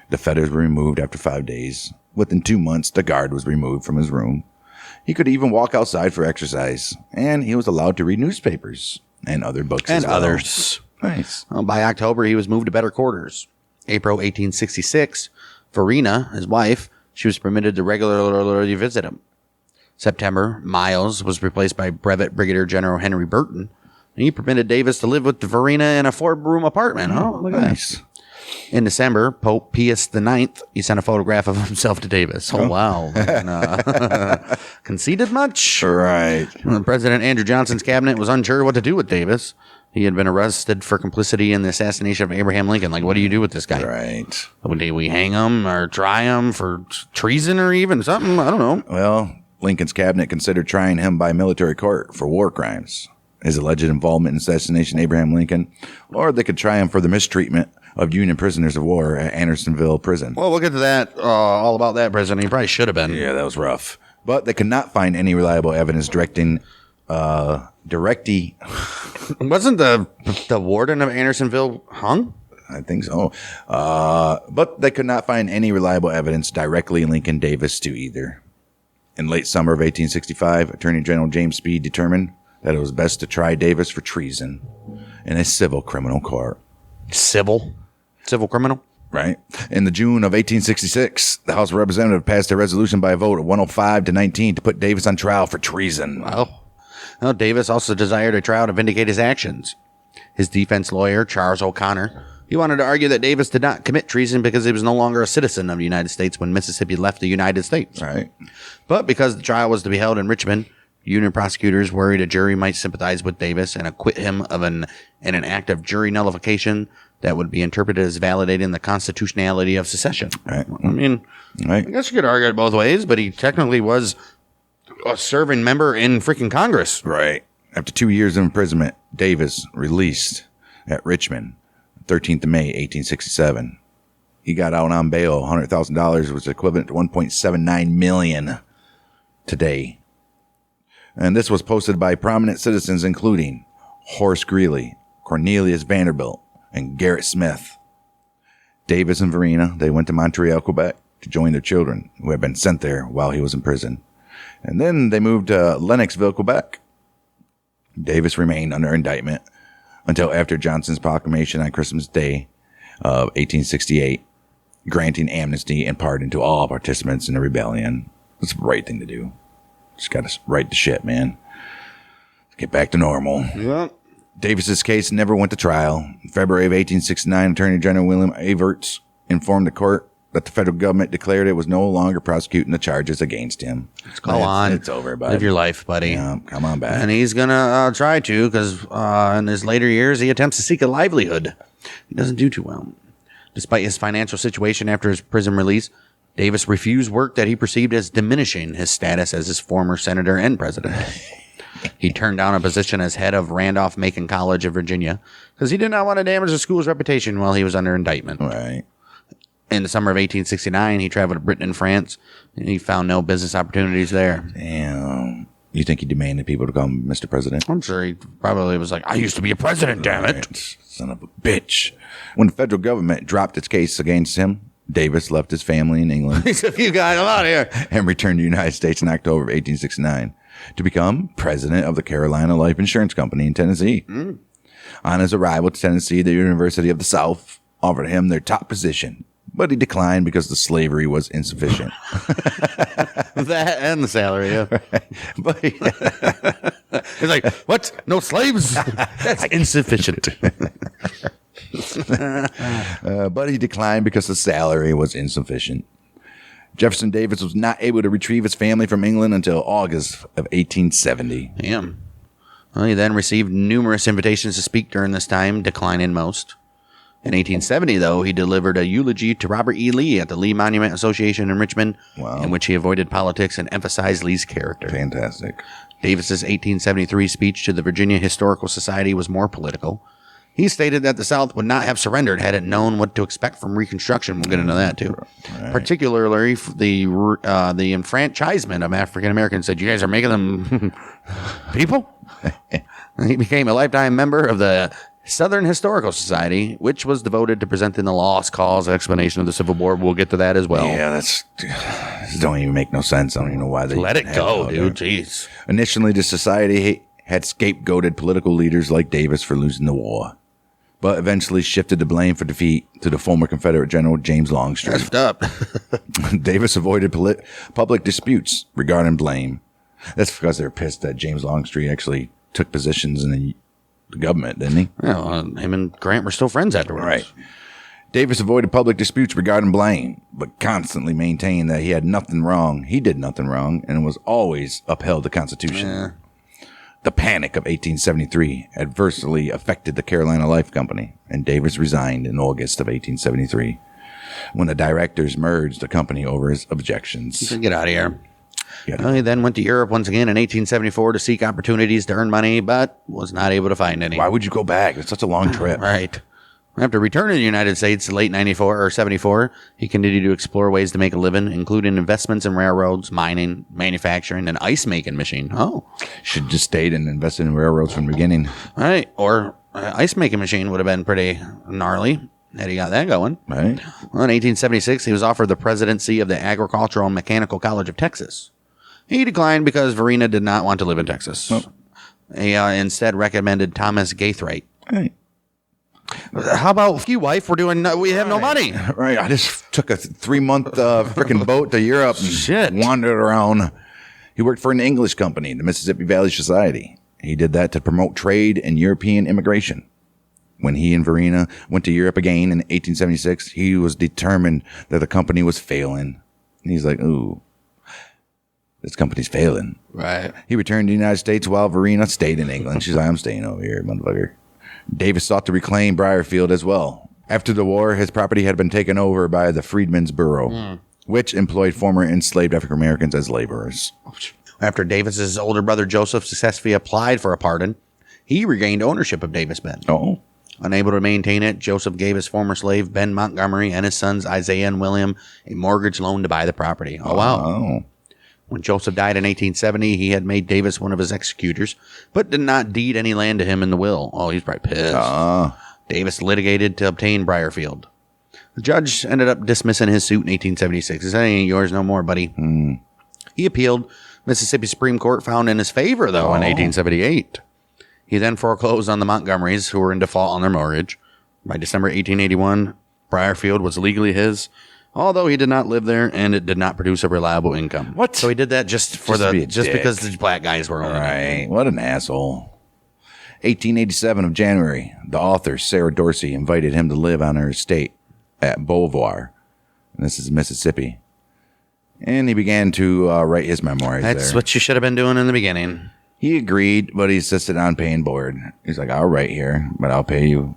The fetters were removed after 5 days. Within 2 months, the guard was removed from his room. He could even walk outside for exercise, and he was allowed to read newspapers and other books and as well. others. Nice. Well, by October, he was moved to better quarters. April 1866, Farina, his wife, she was permitted to regularly visit him. September, Miles was replaced by Brevet Brigadier General Henry Burton. And he permitted Davis to live with Farina in a 4-room apartment. Oh, look at Nice. that. In December, Pope Pius IX, he sent a photograph of himself to Davis. Oh, wow. And, conceded much? Right. President Andrew Johnson's cabinet was unsure what to do with Davis. He had been arrested for complicity in the assassination of Abraham Lincoln. Like, what do you do with this guy? Right. Do we hang him or try him for treason or even something? I don't know. Well, Lincoln's cabinet considered trying him by military court for war crimes, his alleged involvement in assassination of Abraham Lincoln, or they could try him for the mistreatment of Union prisoners of war at Andersonville Prison. Well, we'll get to that, all about that prison. He probably should have been. Yeah, that was rough. But they could not find any reliable evidence directing Wasn't the warden of Andersonville hung? I think so. But they could not find any reliable evidence directly linking Davis to either. In late summer of 1865, Attorney General James Speed determined that it was best to try Davis for treason in a civil criminal court. Civil criminal? Right. In the June of 1866, the House of Representatives passed a resolution by a vote of 105 to 19 to put Davis on trial for treason. Wow. Well, Davis also desired a trial to vindicate his actions. His defense lawyer, Charles O'Connor, he wanted to argue that Davis did not commit treason because he was no longer a citizen of the United States when Mississippi left the United States. Right. But because the trial was to be held in Richmond, Union prosecutors worried a jury might sympathize with Davis and acquit him of an act of jury nullification that would be interpreted as validating the constitutionality of secession. Right. I mean, Right. I guess you could argue it both ways, but he technically was a serving member in freaking Congress. Right. After 2 years of imprisonment, Davis released at Richmond, 13th of May, 1867. He got out on bail. $100,000 was equivalent to $1.79 million today. And this was posted by prominent citizens, including Horace Greeley, Cornelius Vanderbilt, and Garrett Smith. Davis and Farina, they went to Montreal, Quebec, to join their children who had been sent there while he was in prison. And then they moved to Lennoxville, Quebec. Davis remained under indictment until after Johnson's proclamation on Christmas Day of 1868, granting amnesty and pardon to all participants in the rebellion. It's the right thing to do. Just got to right the shit, man. Get back to normal. Yeah. Davis's case never went to trial. In February of 1869, Attorney General William Averts informed the court that the federal government declared it was no longer prosecuting the charges against him. Go on. It's over, buddy. Live your life, buddy. Yeah, come on back. And he's going to try to, because in his later years, he attempts to seek a livelihood. He doesn't do too well. Despite his financial situation after his prison release, Davis refused work that he perceived as diminishing his status as his former senator and president. He turned down a position as head of Randolph-Macon College of Virginia because he did not want to damage the school's reputation while he was under indictment. Right. In the summer of 1869, he traveled to Britain and France, and he found no business opportunities there. Damn. You think he demanded people to call him Mr. President? I'm sure he probably was like, I used to be a president, damn it. Right. Son of a bitch. When the federal government dropped its case against him, Davis left his family in England. He said, you guys, I'm out of here. And returned to the United States in October of 1869 to become president of the Carolina Life Insurance Company in Tennessee. On his arrival to Tennessee, the University of the South offered him their top position, but he declined because the slavery was insufficient. That and the salary, yeah. But He's like, what? No slaves? That's insufficient. but he declined because the salary was insufficient. Jefferson Davis was not able to retrieve his family from England until August of 1870. Damn. Well, he then received numerous invitations to speak during this time, declining most. In 1870, though, he delivered a eulogy to Robert E. Lee at the Lee Monument Association in Richmond, in which he avoided politics and emphasized Lee's character. Fantastic. Davis's 1873 speech to the Virginia Historical Society was more political. He stated that the South would not have surrendered had it known what to expect from Reconstruction. We'll get into that, too. Right. Particularly the enfranchisement of African Americans. Said, you guys are making them people? He became a lifetime member of the Southern Historical Society, which was devoted to presenting the lost cause explanation of the Civil War. We'll get to that as well. Yeah, this don't even make no sense. I don't even know why they let it go, dude. Jeez. Initially, the society had scapegoated political leaders like Davis for losing the war, but eventually shifted the blame for defeat to the former Confederate General James Longstreet. That's up. Davis avoided public disputes regarding blame. That's because they were pissed that James Longstreet actually took positions in the government, didn't he? Well, him and Grant were still friends afterwards. Right. Davis avoided public disputes regarding blame, but constantly maintained that he had nothing wrong. He did nothing wrong and was always upheld the Constitution. Yeah. The Panic of 1873 adversely affected the Carolina Life Company, and Davis resigned in August of 1873 when the directors merged the company over his objections. He said, get out of here. Well, he then went to Europe once again in 1874 to seek opportunities to earn money, but was not able to find any. Why would you go back? It's such a long trip. Right. After returning to the United States in late 94 or 74, he continued to explore ways to make a living, including investments in railroads, mining, manufacturing, and ice making machine. Oh. Should just stayed and invested in railroads from the beginning. Right. Or ice making machine would have been pretty gnarly had he got that going. Right. Well, in 1876, he was offered the presidency of the Agricultural and Mechanical College of Texas. He declined because Varina did not want to live in Texas. Oh. He instead recommended Thomas Gaithright. Right. How about you, wife? We have no money. Right. I just took a 3-month freaking boat to Europe and wandered around. He worked for an English company, the Mississippi Valley Society. He did that to promote trade and European immigration. When he and Varina went to Europe again in 1876, he was determined that the company was failing. And he's like, ooh, this company's failing. Right. He returned to the United States while Varina stayed in England. She's like, I'm staying over here, motherfucker. Davis sought to reclaim Briarfield as well. After the war, his property had been taken over by the Freedmen's Bureau, which employed former enslaved African Americans as laborers. After Davis's older brother Joseph successfully applied for a pardon, he regained ownership of Davis Bend. Oh. Unable to maintain it, Joseph gave his former slave Ben Montgomery and his sons Isaiah and William a mortgage loan to buy the property. Oh, wow. Oh. When Joseph died in 1870, he had made Davis one of his executors, but did not deed any land to him in the will. Oh, he's probably pissed. Davis litigated to obtain Briarfield. The judge ended up dismissing his suit in 1876. He said, ain't yours no more, buddy. He appealed. Mississippi Supreme Court found in his favor, though, in 1878. He then foreclosed on the Montgomerys, who were in default on their mortgage. By December 1881, Briarfield was legally his, although he did not live there and it did not produce a reliable income. What? So he did that just because the black guys were owning it. Right. What an asshole. 1887 of January, the author Sarah Dorsey invited him to live on her estate at Beauvoir. And this is Mississippi. And he began to write his memoirs That's there. what you should have been doing in the beginning. He agreed, but he insisted on paying board. He's like, I'll write here, but I'll pay you.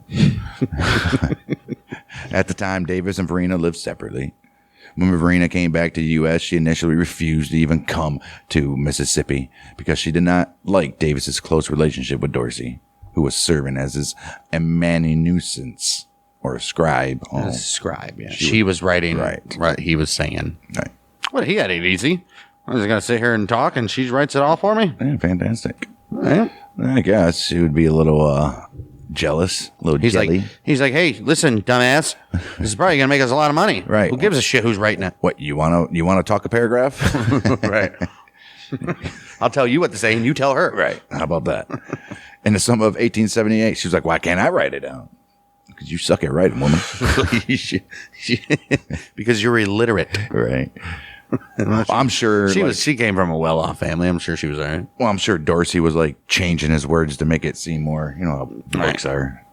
At the time, Davis and Varina lived separately. When Varina came back to the U.S., she initially refused to even come to Mississippi because she did not like Davis's close relationship with Dorsey, who was serving as his amanuensis, or a scribe. A scribe, yeah. She was writing what he was saying. Right. Well, he had it easy. I was going to sit here and talk, and she writes it all for me. Yeah, fantastic. Right. I guess she would be a little jealous, a little jelly. He's like, hey, listen, dumbass. This is probably going to make us a lot of money. Right. Who gives a shit who's writing it? What, you want to talk a paragraph? Right. I'll tell you what to say, and you tell her. Right. How about that? In the summer of 1878, she was like, why can't I write it down? Because you suck at writing, woman. Because you're illiterate. Right. I'm sure she came from a well-off family. I'm sure she was all right. Well, I'm sure Dorsey was like changing his words to make it seem more, how books are.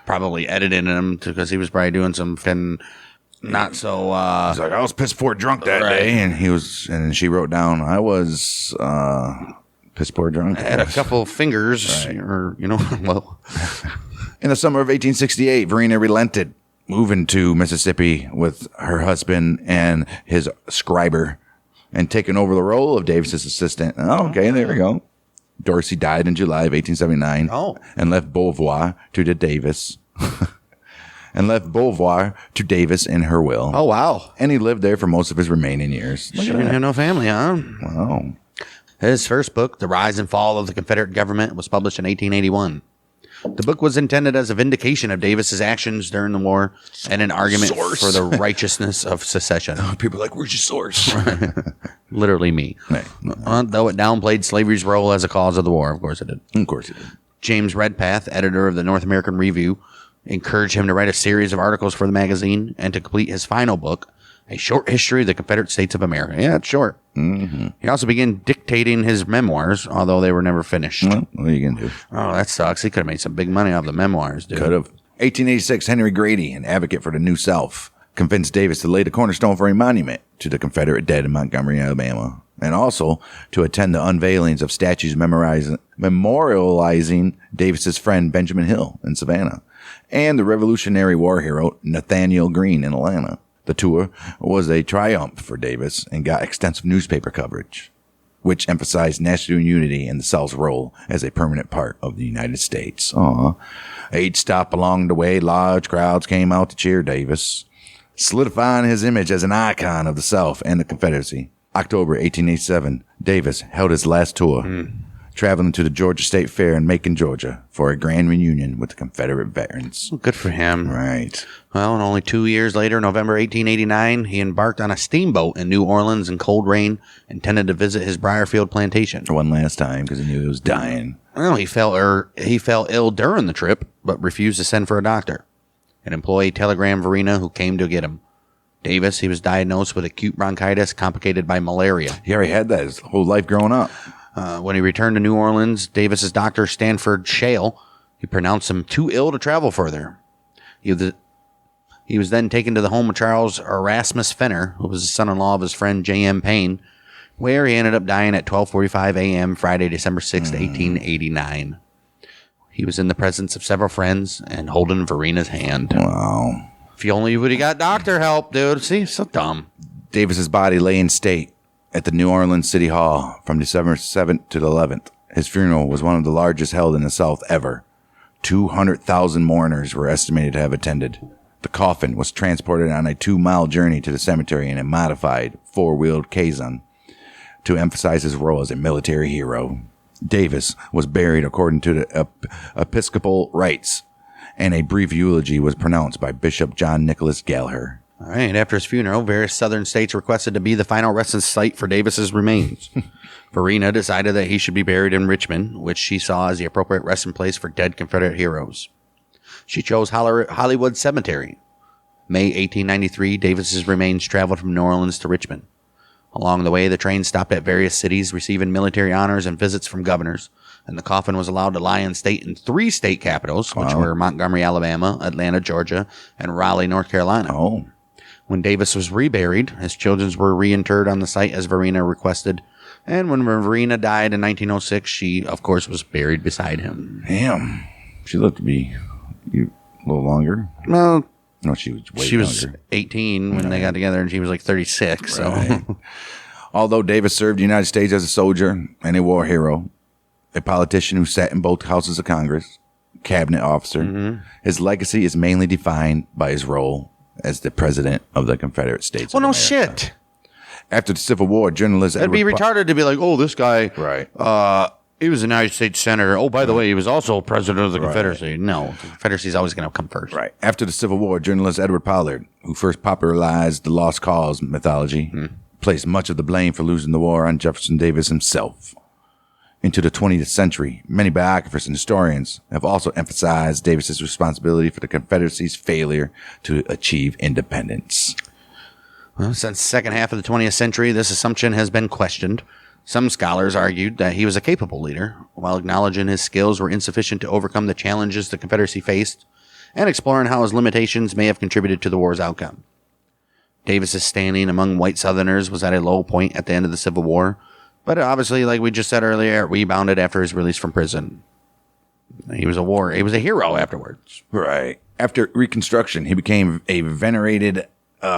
Probably editing them because he was probably doing some not so. He's like, I was piss poor drunk that day, and she wrote down, I was piss poor drunk. I had a couple fingers, or well. In the summer of 1868, Verena relented, moving to Mississippi with her husband and his scriber, and taking over the role of Davis's assistant. Oh, okay, there we go. Dorsey died in July of 1879 and left Beauvoir to Davis. In her will. Oh, wow. And he lived there for most of his remaining years. She didn't have no family, huh? Wow. His first book, The Rise and Fall of the Confederate Government, was published in 1881. The book was intended as a vindication of Davis's actions during the war and an argument for the righteousness of secession. People are like, where's your source? Literally me. Right. Though it downplayed slavery's role as a cause of the war. Of course it did. Of course it did. James Redpath, editor of the North American Review, encouraged him to write a series of articles for the magazine and to complete his final book, A Short History of the Confederate States of America. Yeah, it's short. Mm-hmm. He also began dictating his memoirs, although they were never finished. Well, what are you going to do? Oh, that sucks. He could have made some big money off the memoirs, dude. Could have. 1886, Henry Grady, an advocate for the New South, convinced Davis to lay the cornerstone for a monument to the Confederate dead in Montgomery, Alabama, and also to attend the unveilings of statues memorializing Davis's friend Benjamin Hill in Savannah and the Revolutionary War hero Nathaniel Greene in Atlanta. The tour was a triumph for Davis and got extensive newspaper coverage, which emphasized national unity and the South's role as a permanent part of the United States. Each stop along the way, large crowds came out to cheer Davis, solidifying his image as an icon of the South and the Confederacy. October 1887, Davis held his last tour, traveling to the Georgia State Fair in Macon, Georgia, for a grand reunion with the Confederate veterans. Good for him. Right. Well, and only 2 years later, November 1889, he embarked on a steamboat in New Orleans in cold rain, intended to visit his Briarfield plantation. One last time, because he knew he was dying. Well, he fell ill during the trip, but refused to send for a doctor. An employee telegrammed Verena, who came to get him. Davis, he was diagnosed with acute bronchitis complicated by malaria. He already had that his whole life growing up. When he returned to New Orleans, Davis's doctor, Stanford Shale, he pronounced him too ill to travel further. He was then taken to the home of Charles Erasmus Fenner, who was the son-in-law of his friend J.M. Payne, where he ended up dying at 12:45 a.m. Friday, December 6, 1889. He was in the presence of several friends and holding Verena's hand. Wow. If you only would have got doctor help, dude. See, so dumb. Davis's body lay in state at the New Orleans City Hall from December 7th to the 11th. His funeral was one of the largest held in the South ever. 200,000 mourners were estimated to have attended. The coffin was transported on a 2-mile journey to the cemetery in a modified 4-wheeled caisson to emphasize his role as a military hero. Davis was buried according to the Episcopal rites, and a brief eulogy was pronounced by Bishop John Nicholas Gallagher. All right. After his funeral, various southern states requested to be the final resting site for Davis's remains. Verena decided that he should be buried in Richmond, which she saw as the appropriate resting place for dead Confederate heroes. She chose Hollywood Cemetery. May 1893, Davis's remains traveled from New Orleans to Richmond. Along the way, the train stopped at various cities, receiving military honors and visits from governors, and the coffin was allowed to lie in state in 3 state capitals, which were Montgomery, Alabama, Atlanta, Georgia, and Raleigh, North Carolina. Oh. When Davis was reburied, his children were reinterred on the site as Verena requested, and when Verena died in 1906, she, of course, was buried beside him. Damn. She lived to be a little longer. Well, no, she was way she was younger. 18 when they got together, and she was like 36. Right. So, Although Davis served the United States as a soldier and a war hero, a politician who sat in both houses of Congress, cabinet officer. His legacy is mainly defined by his role as the president of the Confederate States. Well, of no America. shit. After the Civil War, journalist It'd be retarded to be like, oh, this guy, Right. he was a United States senator. Oh, by the way, he was also president of the Confederacy. No, the Confederacy is always going to come first. Right. After the Civil War, journalist Edward Pollard, who first popularized the lost cause mythology, placed much of the blame for losing the war on Jefferson Davis himself. Into the 20th century, many biographers and historians have also emphasized Davis's responsibility for the Confederacy's failure to achieve independence. Well, since the second half of the 20th century, this assumption has been questioned. Some scholars argued that he was a capable leader, while acknowledging his skills were insufficient to overcome the challenges the Confederacy faced, and exploring how his limitations may have contributed to the war's outcome. Davis's standing among white Southerners was at a low point at the end of the Civil War, but obviously, like we just said earlier, it rebounded after his release from prison. He was a hero afterwards. Right. After Reconstruction, he became a venerated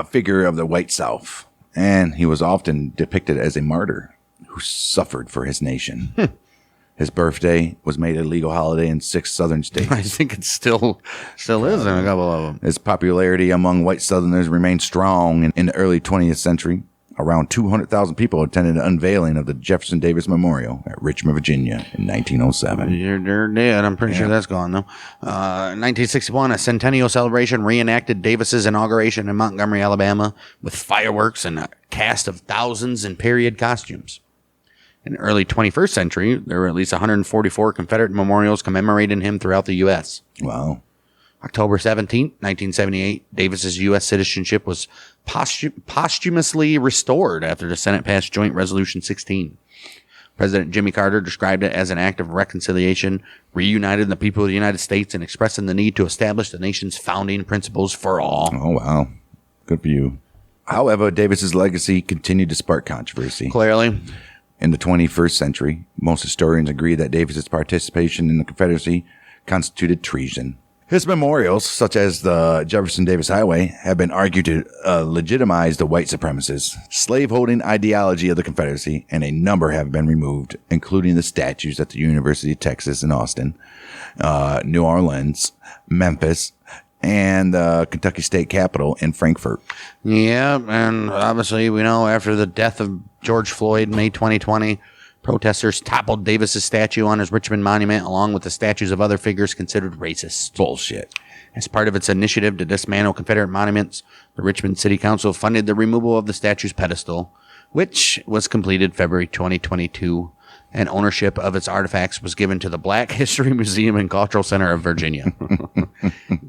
figure of the white South, and he was often depicted as a martyr who suffered for his nation. His birthday was made a legal holiday in 6 southern states. I think it still is in a couple of them. His popularity among white Southerners remained strong in the early 20th century. Around 200,000 people attended the unveiling of the Jefferson Davis Memorial at Richmond, Virginia in 1907. They're dead. I'm pretty sure that's gone, though. In 1961, a centennial celebration reenacted Davis's inauguration in Montgomery, Alabama, with fireworks and a cast of thousands in period costumes. In the early 21st century, there were at least 144 Confederate memorials commemorating him throughout the U.S. Wow. October 17, 1978, Davis's U.S. citizenship was posthumously restored after the Senate passed Joint Resolution 16. President Jimmy Carter described it as an act of reconciliation, reuniting the people of the United States and expressing the need to establish the nation's founding principles for all. Oh, wow. Good for you. However, Davis's legacy continued to spark controversy. Clearly. In the 21st century, most historians agree that Davis's participation in the Confederacy constituted treason. His memorials, such as the Jefferson Davis Highway, have been argued to legitimize the white supremacist, slaveholding ideology of the Confederacy, and a number have been removed, including the statues at the University of Texas in Austin, New Orleans, Memphis, and the Kentucky State Capitol in Frankfurt. Yeah, and obviously we know after the death of George Floyd, May 2020, protesters toppled Davis's statue on his Richmond monument, along with the statues of other figures considered racist. Bullshit. As part of its initiative to dismantle Confederate monuments, the Richmond City Council funded the removal of the statue's pedestal, which was completed February 2022, and ownership of its artifacts was given to the Black History Museum and Cultural Center of Virginia.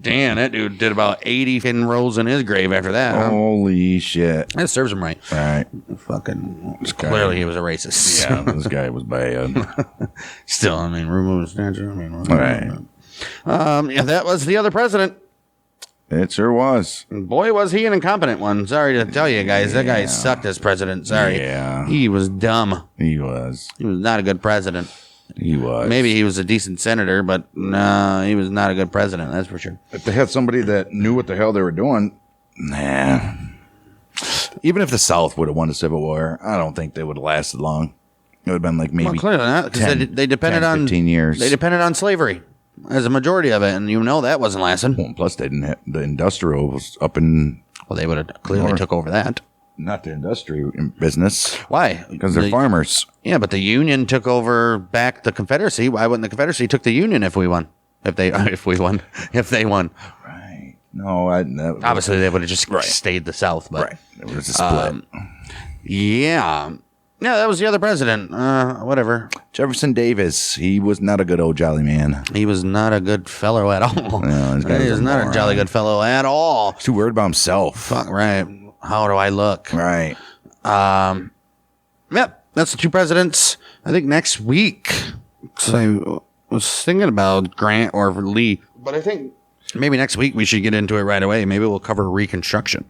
Damn, that dude did about 80 fin rolls in his grave after that. Huh? Holy shit. That serves him right. Right. Fucking clearly he was a racist. Yeah, this guy was bad. Still, I mean, remove the statue. I mean, Right. Yeah, that was the other president. It sure was. Boy, was he an incompetent one. Sorry to tell you guys. That guy sucked as president. Sorry. Yeah. He was dumb. He was. He was not a good president. He was. Maybe he was a decent senator, but no, he was not a good president. That's for sure. If they had somebody that knew what the hell they were doing, nah. Even if the South would have won the Civil War, I don't think they would have lasted long. It would have been like maybe Well, clearly not, because they depended 10, on 15 years. They depended on slavery as a majority of it, and you know that wasn't lasting. Well, plus, they didn't have the industrial was up in. Well, they would have clearly took over that. Not the industry business. Why? Because they're farmers. Yeah, but the Union took over back the Confederacy. Why wouldn't the Confederacy took the Union if we won? If they won. Right. No, Obviously they would have just stayed the South. But it was a split. Yeah, that was the other president. Whatever. Jefferson Davis. He was not a good old jolly man. He was not a good fellow at all. No, this guy he was not moron. a jolly good fellow at all. Too worried about himself. Fuck right. How do I look? Right. Yep, that's the two presidents. I think next week. So I was thinking about Grant or Lee, but I think maybe next week we should get into it right away. Maybe we'll cover Reconstruction.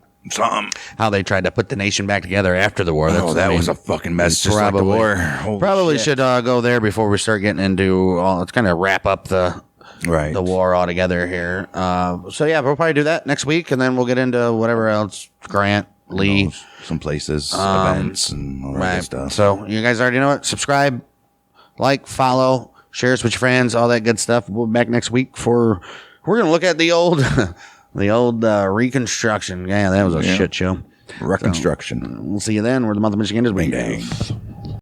How they tried to put the nation back together after the war. That was a fucking mess. Just like the war. Probably should go there before we start getting into let's kind of wrap up the war altogether here. So yeah, we'll probably do that next week, and then we'll get into whatever else. Grant, Lee, some places, events, and all that good stuff. So you guys already know it. Subscribe, like, follow, Share us with your friends, all that good stuff. We'll be back next week we're going to look at the old Reconstruction. Yeah, that was a shit show. Reconstruction. We'll see you then. We're the Month of Michigan. Bang, bang.